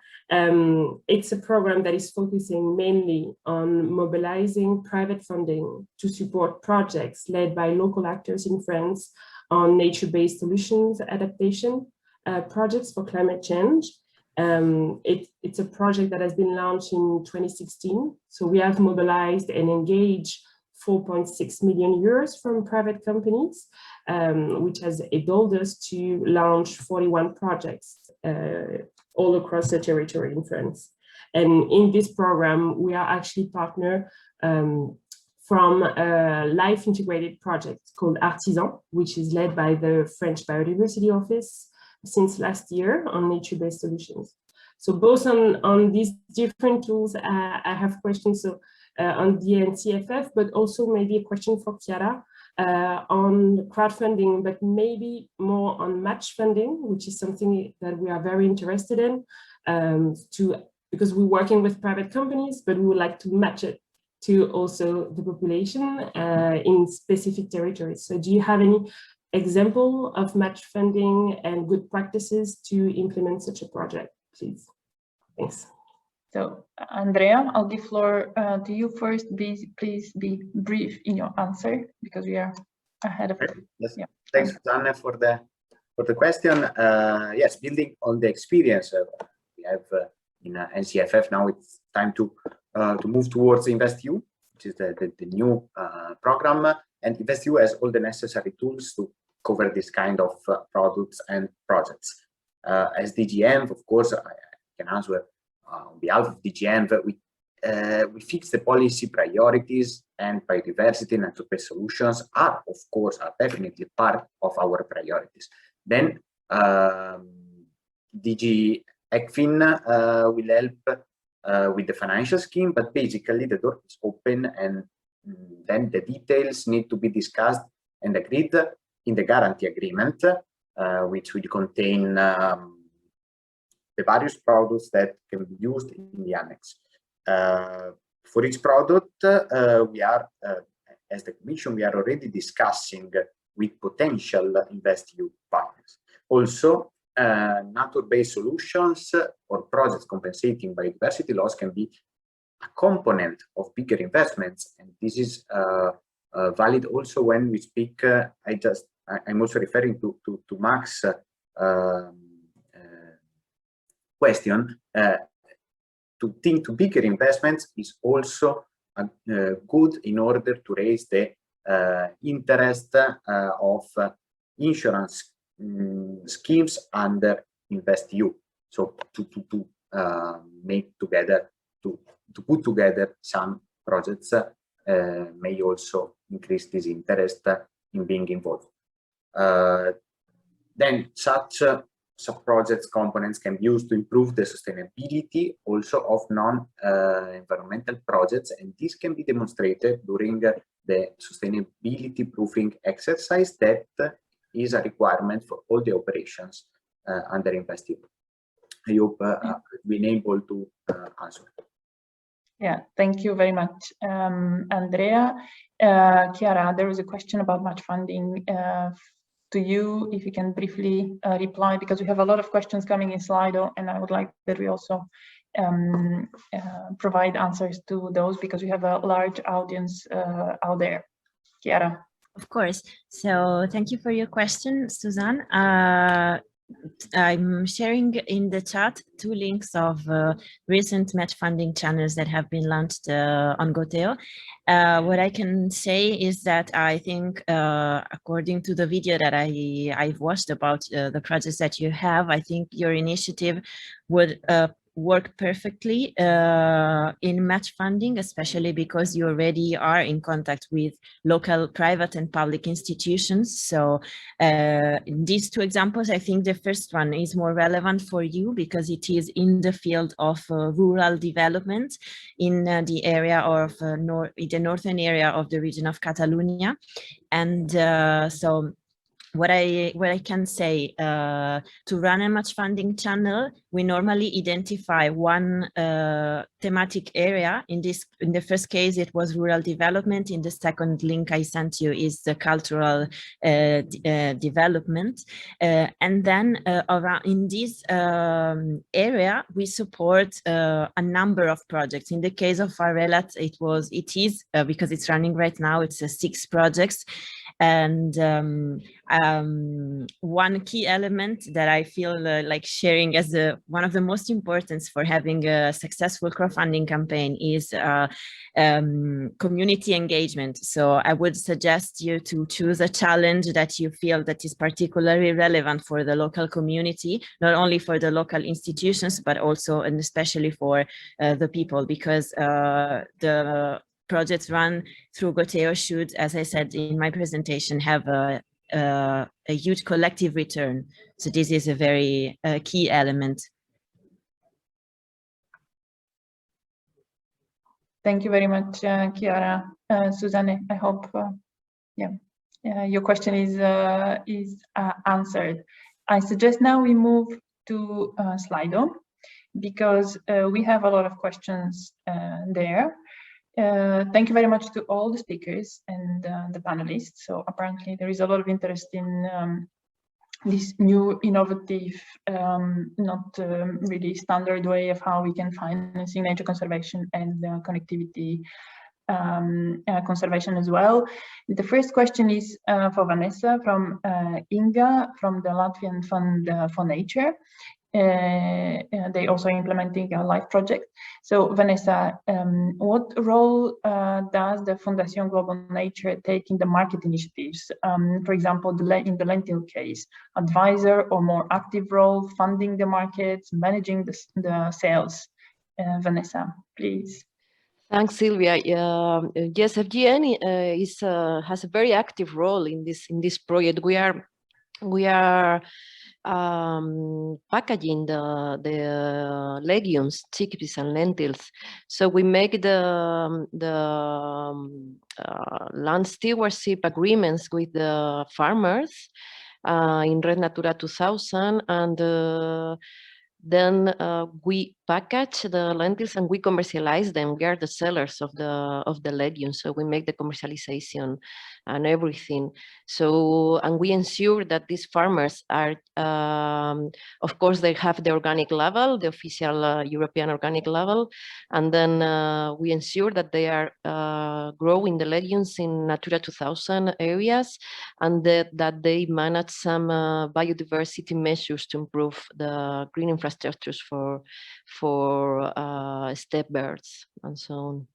It's a program that is focusing mainly on mobilizing private funding to support projects led by local actors in France on nature-based solutions adaptation projects for climate change. It's a project that has been launched in 2016. So we have mobilized and engaged 4.6 million euros from private companies, which has enabled us to launch 41 projects all across the territory in France. And in this program, we are actually partner from a life integrated project called Artisan, which is led by the French Biodiversity Office since last year on nature-based solutions. So both on these different tools, I have questions. So on the NCFF, but also maybe a question for Chiara on crowdfunding, but maybe more on match funding, which is something that we are very interested in, because we're working with private companies, but we would like to match it to also the population in specific territories. So do you have any example of match funding and good practices to implement such a project, please? Thanks. So, Andrea, I'll give floor to you first. Please be brief in your answer because we are ahead of time. Yes. Yeah. Thanks, Susanne, for the question. Yes, building on the experience we have in NCFF, now it's time to move towards InvestEU, which is the new program. And InvestEU has all the necessary tools to cover this kind of products and projects. As DGM, of course, I can answer on behalf of DGM, that we fix the policy priorities, and biodiversity and nature-based solutions are definitely part of our priorities. Then DG ECFIN will help with the financial scheme, but basically the door is open, and then the details need to be discussed and agreed in the guarantee agreement, which will contain the various products that can be used in the annex. For each product, we are, as the Commission, we are already discussing with potential InvestEU partners. Also, nature-based solutions or projects compensating biodiversity loss can be a component of bigger investments, and this is valid also when we speak. I'm also referring to Max question. To think to bigger investments is also good in order to raise the interest of insurance schemes under InvestEU. So to make together, to put together some projects may also increase this interest in being involved. Then such sub-projects components can be used to improve the sustainability also of non-environmental projects, and this can be demonstrated during the sustainability proofing exercise that is a requirement for all the operations under InvestEU. I hope I've been able to answer. Yeah, thank you very much, Andrea. Chiara, there was a question about match funding to you, if you can briefly reply, because we have a lot of questions coming in Slido, and I would like that we also provide answers to those, because we have a large audience out there. Chiara. Of course. So thank you for your question, Suzanne. I'm sharing in the chat 2 links of recent match funding channels that have been launched on Goteo. What I can say is that I think, according to the video that I've watched about the projects that you have, I think your initiative would work perfectly in match funding, especially because you already are in contact with local private and public institutions. So in these 2 examples, I think the first one is more relevant for you because it is in the field of rural development in the area of the northern area of the region of Catalonia. And so what I can say, to run a match funding channel, we normally identify one thematic area. In the first case, it was rural development. In the second link I sent you is the cultural development. And then around in this area, we support a number of projects. In the case of Farelat, it is because it's running right now, it's 6 projects. And one key element that I feel like sharing as one of the most important for having a successful crowdfunding campaign is community engagement. So I would suggest you to choose a challenge that you feel that is particularly relevant for the local community, not only for the local institutions, but also and especially for the people, because the projects run through Goteo should, as I said in my presentation, have a huge collective return. So this is a very key element. Thank you very much, Chiara. Susanne, I hope your question is answered. I suggest now we move to Slido, because we have a lot of questions there. Thank you very much to all the speakers and the panelists. So apparently there is a lot of interest in this new innovative, not really standard way of how we can finance nature conservation and connectivity conservation as well. The first question is for Vanessa from Inga from the Latvian Fund for Nature. They also implementing a live project. So Vanessa, what role does the Fundación Global Nature take in the market initiatives? For example, in the lentil case, advisor or more active role, funding the markets, managing the sales? Vanessa, please. Thanks, Sylvia. Yes, FGN has a very active role in this project. We are packaging the legumes, chickpeas, and lentils. So we make the land stewardship agreements with the farmers in Red Natura 2000, and then we package the lentils and we commercialize them. We are the sellers of the legumes, so we make the commercialization and everything. So, and we ensure that these farmers are, of course, they have the organic level, the official European organic level, and then we ensure that they are growing the legumes in Natura 2000 areas, and that they manage some biodiversity measures to improve the green infrastructures for steppe birds and so on.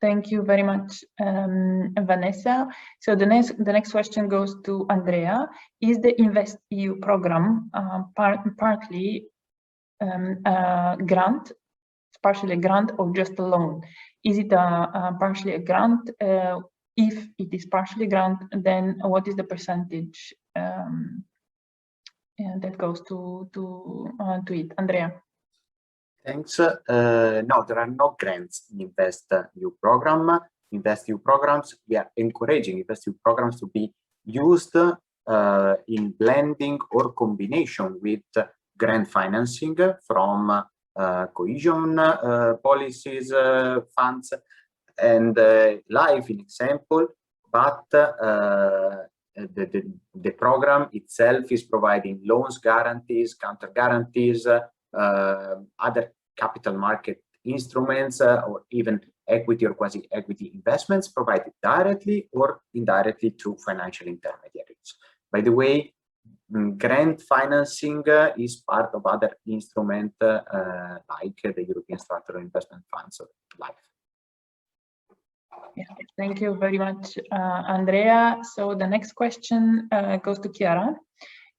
Thank you very much, Vanessa. So the next question goes to Andrea. Is the InvestEU program partly a grant, partially a grant, or just a loan? Is it partially a grant? If it is partially grant, then what is the percentage that goes to it? Andrea. Thanks. No, there are no grants in InvestEU program. InvestEU programs, we are encouraging InvestEU programs to be used in blending or combination with grant financing from cohesion policies, funds, and life in example, but the program itself is providing loans, guarantees, counter guarantees, other capital market instruments, or even equity or quasi-equity investments provided directly or indirectly through financial intermediaries. By the way, grant financing is part of other instruments like the European Structural Investment Funds or LIFE. Yeah, thank you very much, Andrea. So the next question goes to Chiara.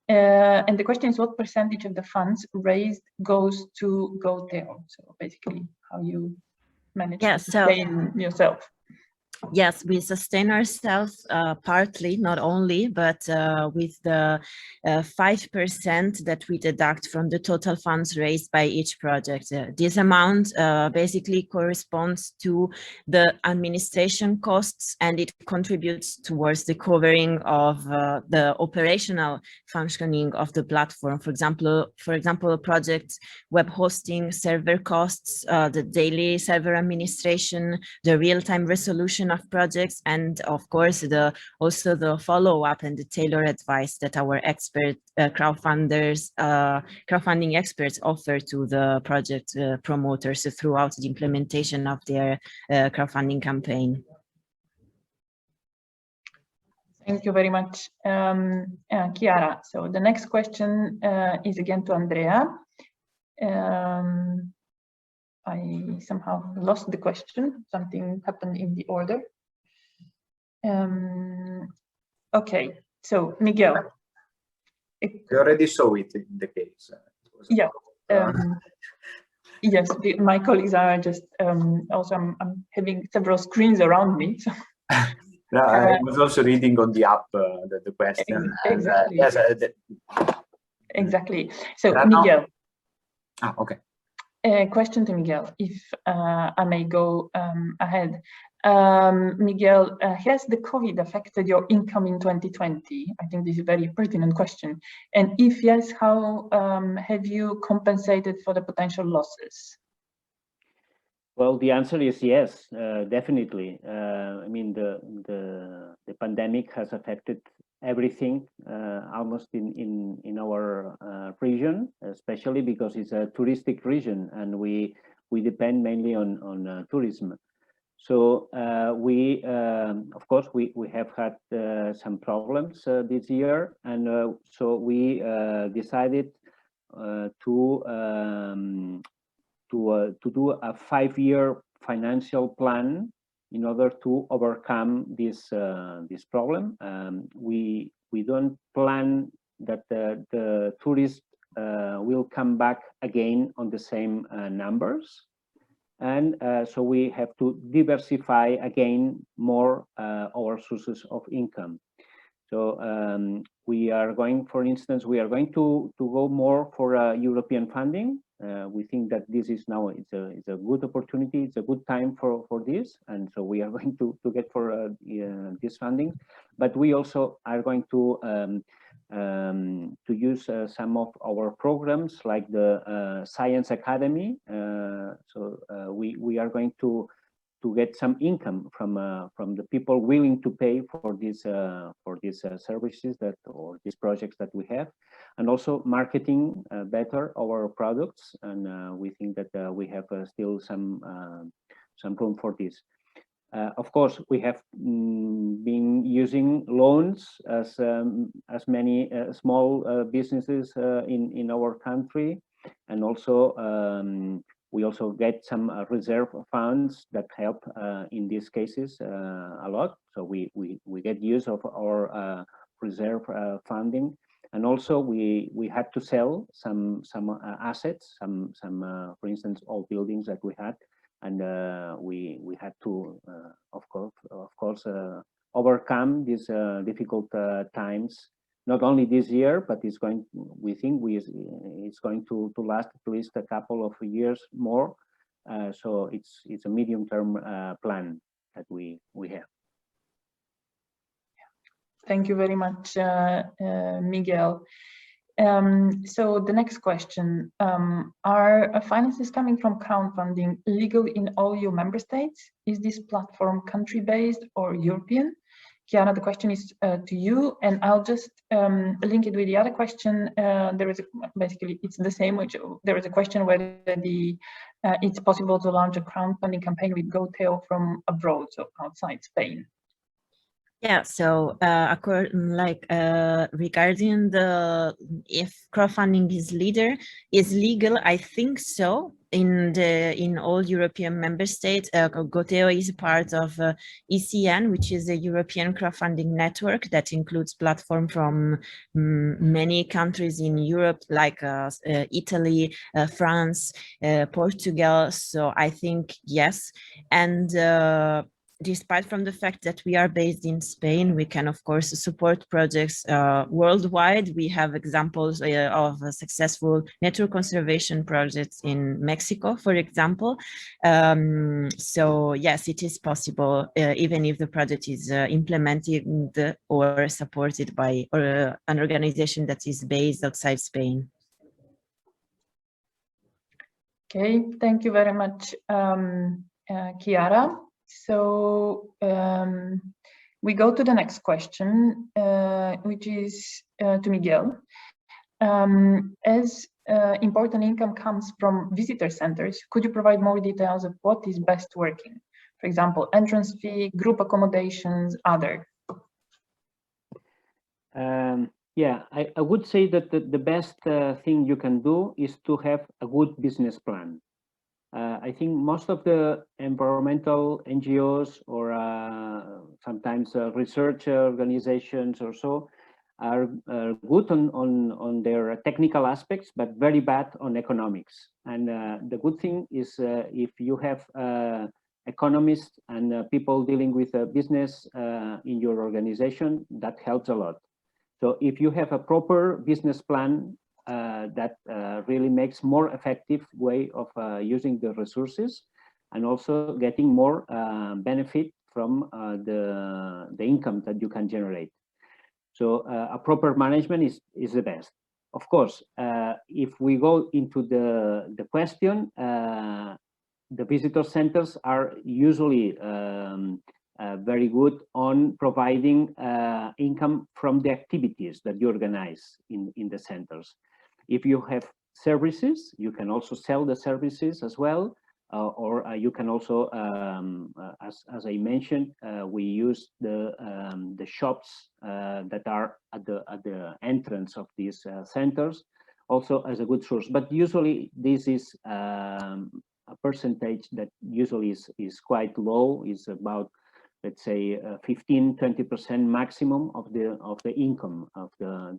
And the question is, what percentage of the funds raised goes to GoTeo? So basically, how you manage to sustain yourself. Yes, we sustain ourselves partly, not only, but with the 5% that we deduct from the total funds raised by each project. This amount basically corresponds to the administration costs, and it contributes towards the covering of the operational functioning of the platform. For example, project web hosting, server costs, the daily server administration, the real-time resolution of projects, and of course also the follow-up and the tailored advice that our expert crowdfunding experts offer to the project promoters throughout the implementation of their crowdfunding campaign. Thank you very much, Chiara. So the next question is again to Andrea. I somehow lost the question. Something happened in the order. Okay, so Miguel. You already saw it in the case. Yeah. Yes, my colleagues are just also I'm having several screens around me. So. No, I was also reading on the app the question. Exactly. And, yes, exactly. So Miguel. Okay. a question to Miguel, if I may go ahead. Miguel, has the COVID affected your income in 2020? I think this is a very pertinent question. And if yes, how have you compensated for the potential losses? Well, the answer is yes, definitely. I mean, the pandemic has affected everything almost in our region, especially because it's a touristic region and we depend mainly on tourism. So of course, we have had some problems this year, and so we decided to do a 5-year financial plan in order to overcome this problem. We don't plan that the tourists will come back again on the same numbers. And so we have to diversify again more our sources of income. So we are going, for instance, we are going to go more for European funding. We think that this is now, it's a good opportunity, it's a good time for this. And so we are going to get for this funding. But we also are going to use some of our programs like the Science Academy. So we are going to get some income from the people willing to pay for these services that or these projects that we have, and also marketing better our products. And we think that we have still some room for this. Of course, we have been using loans as many small businesses in our country, and also we also get some reserve funds that help in these cases a lot. So we get use of our reserve funding, and also we had to sell some assets, some for instance old buildings that we had. And we had to, of course, overcome these difficult times. Not only this year, but it's going. We think it's going to last at least a couple of years more. So it's a medium-term plan that we have. Thank you very much, Miguel. So the next question, are finances coming from crowdfunding legal in all EU member states? Is this platform country-based or European? Chiara, the question is to you, and I'll just link it with the other question. There is basically, it's the same, which there is a question whether it's possible to launch a crowdfunding campaign with Goteo from abroad, so outside Spain. Yeah, so regarding if crowdfunding is legal, I think so. In all European member states, Goteo is part of ECN, which is a European crowdfunding network that includes platforms from many countries in Europe, like Italy, France, Portugal. So I think yes, and despite from the fact that we are based in Spain, we can of course support projects worldwide. We have examples of successful nature conservation projects in Mexico, for example. So yes, it is possible, even if the project is implemented or supported by an organization that is based outside Spain. Okay, thank you very much, Chiara. So we go to the next question, which is to Miguel. As important income comes from visitor centers, could you provide more details of what is best working? For example, entrance fee, group accommodations, other. Yeah, I would say that the best thing you can do is to have a good business plan. I think most of the environmental NGOs or sometimes research organizations or so are good on their technical aspects, but very bad on economics. And the good thing is if you have economists and people dealing with business in your organization, that helps a lot. So if you have a proper business plan, that really makes more effective way of using the resources, and also getting more benefit from the income that you can generate. So a proper management is the best. Of course, if we go into the question, the visitor centers are usually very good on providing income from the activities that you organize in the centers. If you have services, you can also sell the services as well, or you can also, as I mentioned, we use the shops that are at the entrance of these centers also as a good source. But usually this is a percentage that usually is quite low, is about, let's say, 15–20% maximum of the income of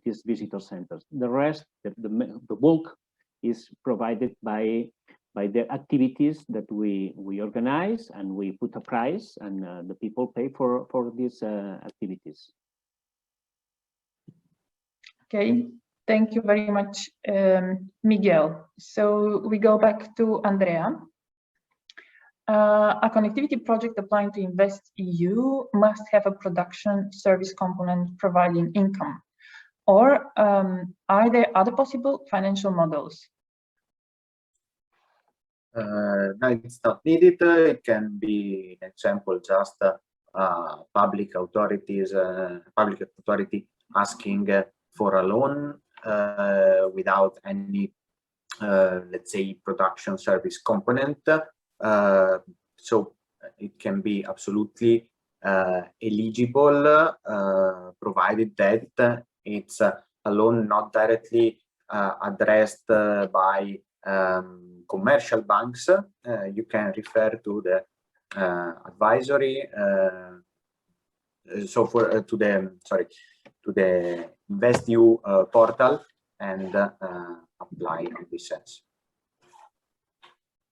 these visitor centers. The rest, the bulk, is provided by the activities that we organize, and we put a price, and the people pay for these activities. Okay, thank you very much, Miguel. So we go back to Andrea. A connectivity project applying to Invest EU must have a production service component providing income, or are there other possible financial models? No, it's not needed. It can be an example, just public authority asking for a loan without any, let's say, production service component. So it can be absolutely eligible, provided that it's a loan not directly addressed by commercial banks. You can refer to the advisory, to the InvestEU portal, and apply in this sense.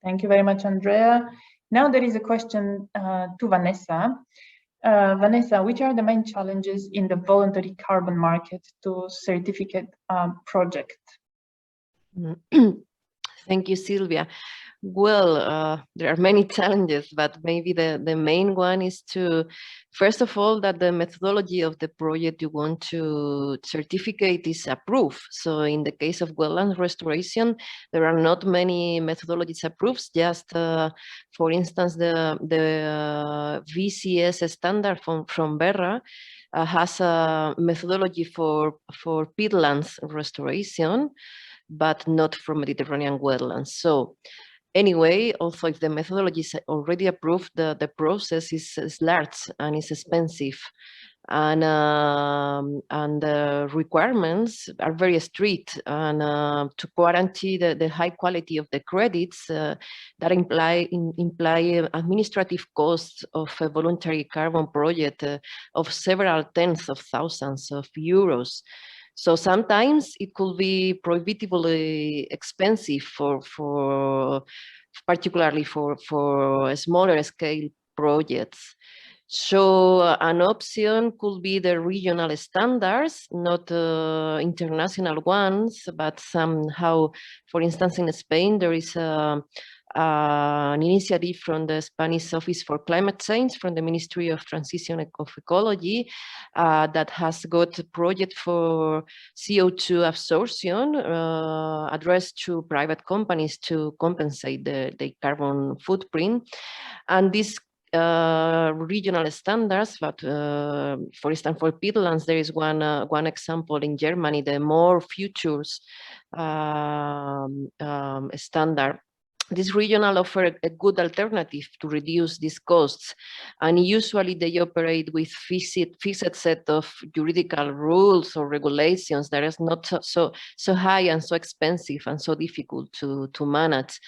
Thank you very much, Andrea. Now there is a question to Vanessa. Vanessa, which are the main challenges in the voluntary carbon market to certificate project? Thank you, Silvia. Well, there are many challenges, but maybe the main one is to, first of all, that the methodology of the project you want to certificate is approved. So in the case of wetland restoration, there are not many methodologies approved. Just, for instance, the VCS standard from Berra has a methodology for peatlands restoration, but not for Mediterranean wetlands. So anyway, also if the methodology is already approved, the process is large and is expensive, and the requirements are very strict, and to guarantee the high quality of the credits that imply administrative costs of a voluntary carbon project of several tens of thousands of euros. So sometimes it could be prohibitively expensive particularly for smaller scale projects. So an option could be the regional standards, not international ones, but somehow, for instance, in Spain, there is an initiative from the Spanish Office for Climate Change, from the Ministry of Transition of Ecology, that has got a project for CO2 absorption addressed to private companies to compensate the carbon footprint. And these regional standards, but for instance, for peatlands, there is one example in Germany, the More Futures standard. This regional offer a good alternative to reduce these costs, and usually they operate with fixed set of juridical rules or regulations that is not so high and so expensive and so difficult to manage.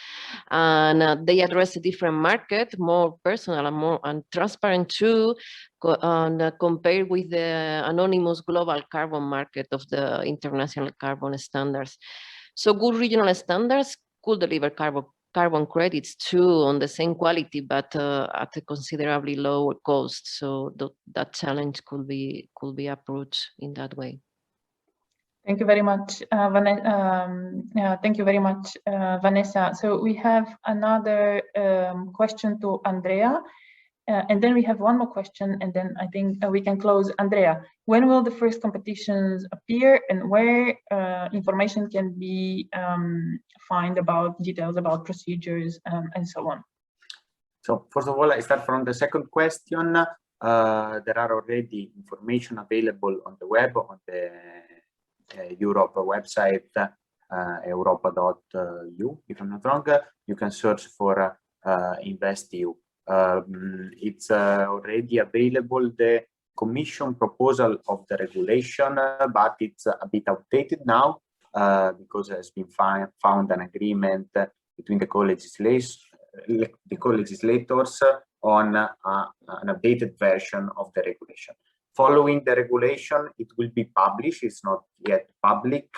And they address a different market, more personal and more transparent too, and compared with the anonymous global carbon market of the international carbon standards. So good regional standards could deliver carbon credits too on the same quality, but at a considerably lower cost. So that challenge could be approached in that way. Thank you very much, Vanessa. So we have another question to Andrea, and then we have one more question, and then I think we can close. Andrea, when will the first competitions appear, and where information can be found about details about procedures and so on? So first of all, I start from the second question. There are already information available on the web, on the Europe website, europa.eu, if I'm not wrong. You can search for InvestEU. It's already available, the Commission proposal of the regulation, but it's a bit outdated now because there has been found an agreement between the co-legislators on an updated version of the regulation. Following the regulation, it will be published. It's not yet public.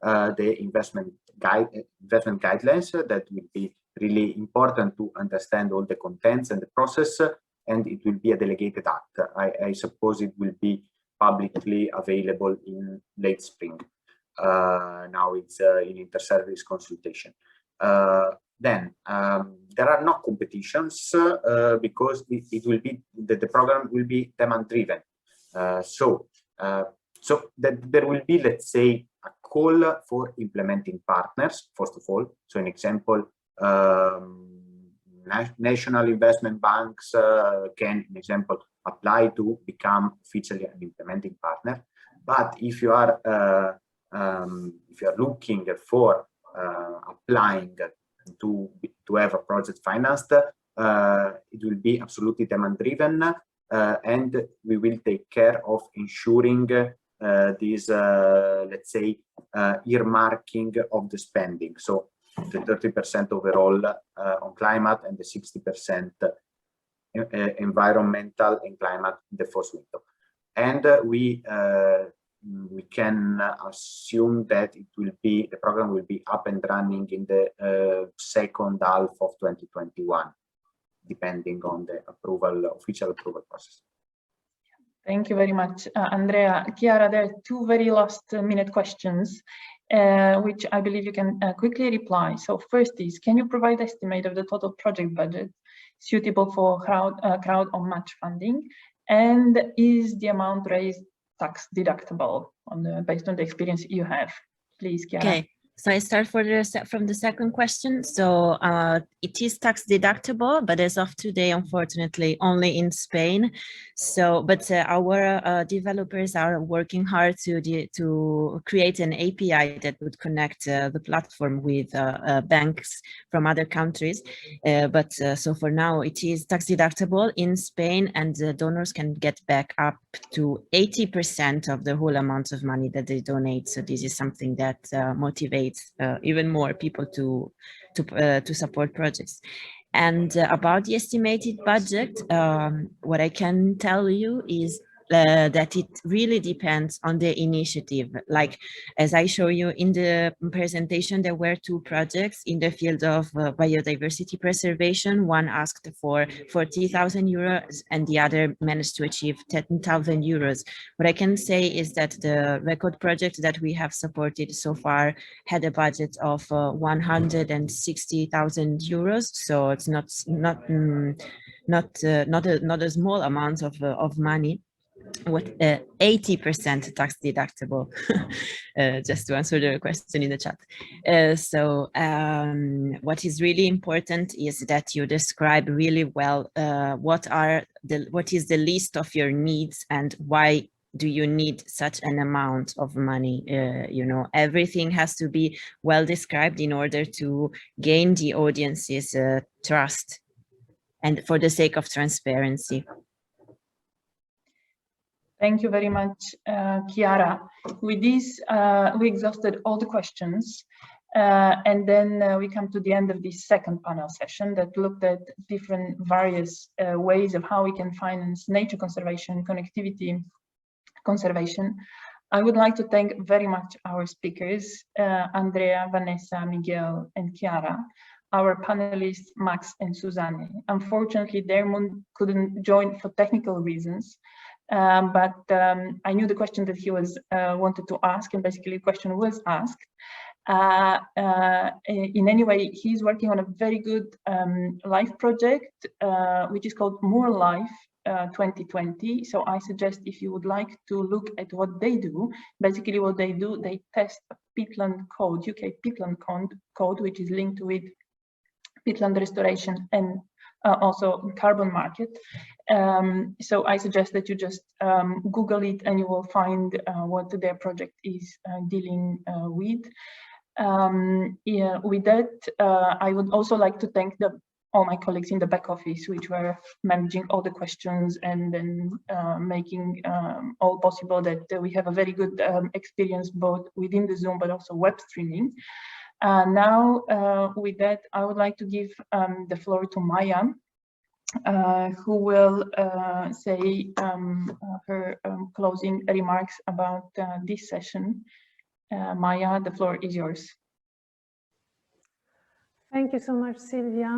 The investment guidelines that will be really important to understand all the contents and the process, and it will be a delegated act. I suppose it will be publicly available in late spring. Now it's in inter-service consultation. Then there are no competitions because it will be the program will be demand driven. So that there will be, let's say, a call for implementing partners, first of all. So an example, national investment banks can, an example, apply to become officially an implementing partner. But if you are looking for applying to have a project financed, it will be absolutely demand driven. And we will take care of ensuring this, let's say, earmarking of the spending. So the 30% overall on climate and the 60% environmental and climate in the first window. And we can assume that it will be, the program will be up and running in the second half of 2021. Depending on the official approval process. Thank you very much, Andrea. Chiara, there are two very last-minute questions, which I believe you can quickly reply. So first is, can you provide an estimate of the total project budget suitable for crowd or match funding? And is the amount raised tax deductible based on the experience you have? Please, Chiara. Okay. So I start from the second question. So it is tax deductible, but as of today, unfortunately, only in Spain. So, but our developers are working hard to create an API that would connect the platform with banks from other countries. So for now, it is tax deductible in Spain, and donors can get back up to 80% of the whole amount of money that they donate. So this is something that motivates even more people to support projects. And about the estimated budget, what I can tell you is that it really depends on the initiative. Like, as I show you in the presentation, there were two projects in the field of biodiversity preservation. One asked for 40,000 euros and the other managed to achieve 10,000 euros. What I can say is that the record project that we have supported so far had a budget of 160,000 euros. So it's not a small amount of money. What 80% tax deductible, just to answer the question in the chat. What is really important is that you describe really well what is the list of your needs and why do you need such an amount of money. You know, everything has to be well described in order to gain the audience's trust and for the sake of transparency. Thank you very much, Chiara. With this, we exhausted all the questions. And then we come to the end of this second panel session that looked at different various ways of how we can finance nature conservation, connectivity conservation. I would like to thank very much our speakers, Andrea, Vanessa, Miguel, and Chiara, our panelists, Max and Susanne. Unfortunately, Dermond couldn't join for technical reasons. but I knew the question that he was wanted to ask, and basically the question was asked. In any way, he's working on a very good life project, which is called More Life 2020. So I suggest, if you would like to look at what they do, basically what they do, they test peatland code, UK peatland code, which is linked with peatland restoration and also carbon market. So I suggest that you just Google it, and you will find what their project is dealing with. Yeah, with that, I would also like to thank all my colleagues in the back office, which were managing all the questions and then making all possible that we have a very good experience both within the Zoom but also web streaming. Now, with that, I would like to give the floor to Maya, who will say her closing remarks about this session. Maya, the floor is yours. Thank you so much, Sylvia.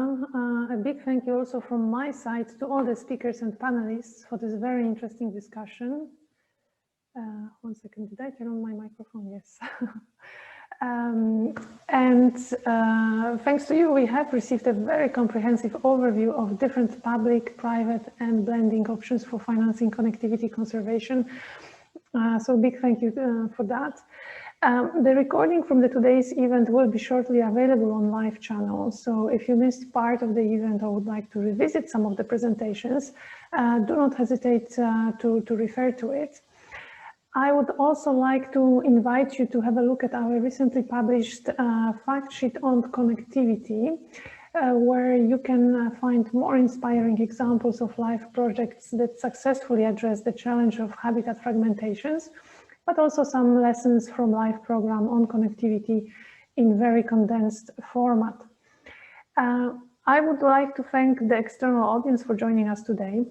A big thank you also from my side to all the speakers and panelists for this very interesting discussion. 1 second, did I turn on my microphone? Yes. Thanks to you, we have received a very comprehensive overview of different public, private, and blending options for financing connectivity conservation. So big thank you for that. The recording from today's event will be shortly available on live channel. So if you missed part of the event or would like to revisit some of the presentations, do not hesitate to refer to it. I would also like to invite you to have a look at our recently published fact sheet on connectivity, where you can find more inspiring examples of live projects that successfully address the challenge of habitat fragmentations, but also some lessons from live program on connectivity in very condensed format. I would like to thank the external audience for joining us today.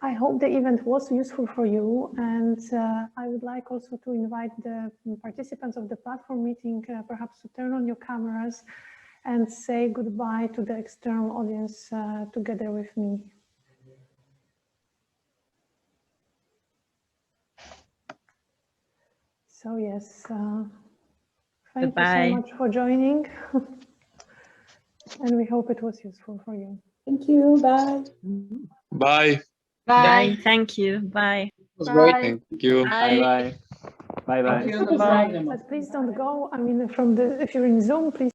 I hope the event was useful for you, and I would like also to invite the participants of the platform meeting perhaps to turn on your cameras and say goodbye to the external audience together with me. So yes, thank you so much for joining, and we hope it was useful for you. Thank you. Bye. Bye. Bye. Thank you. Bye. It was great. Thank you. Bye bye. Bye bye. Thank you. Bye. But please don't go. I mean, if you're in Zoom, please.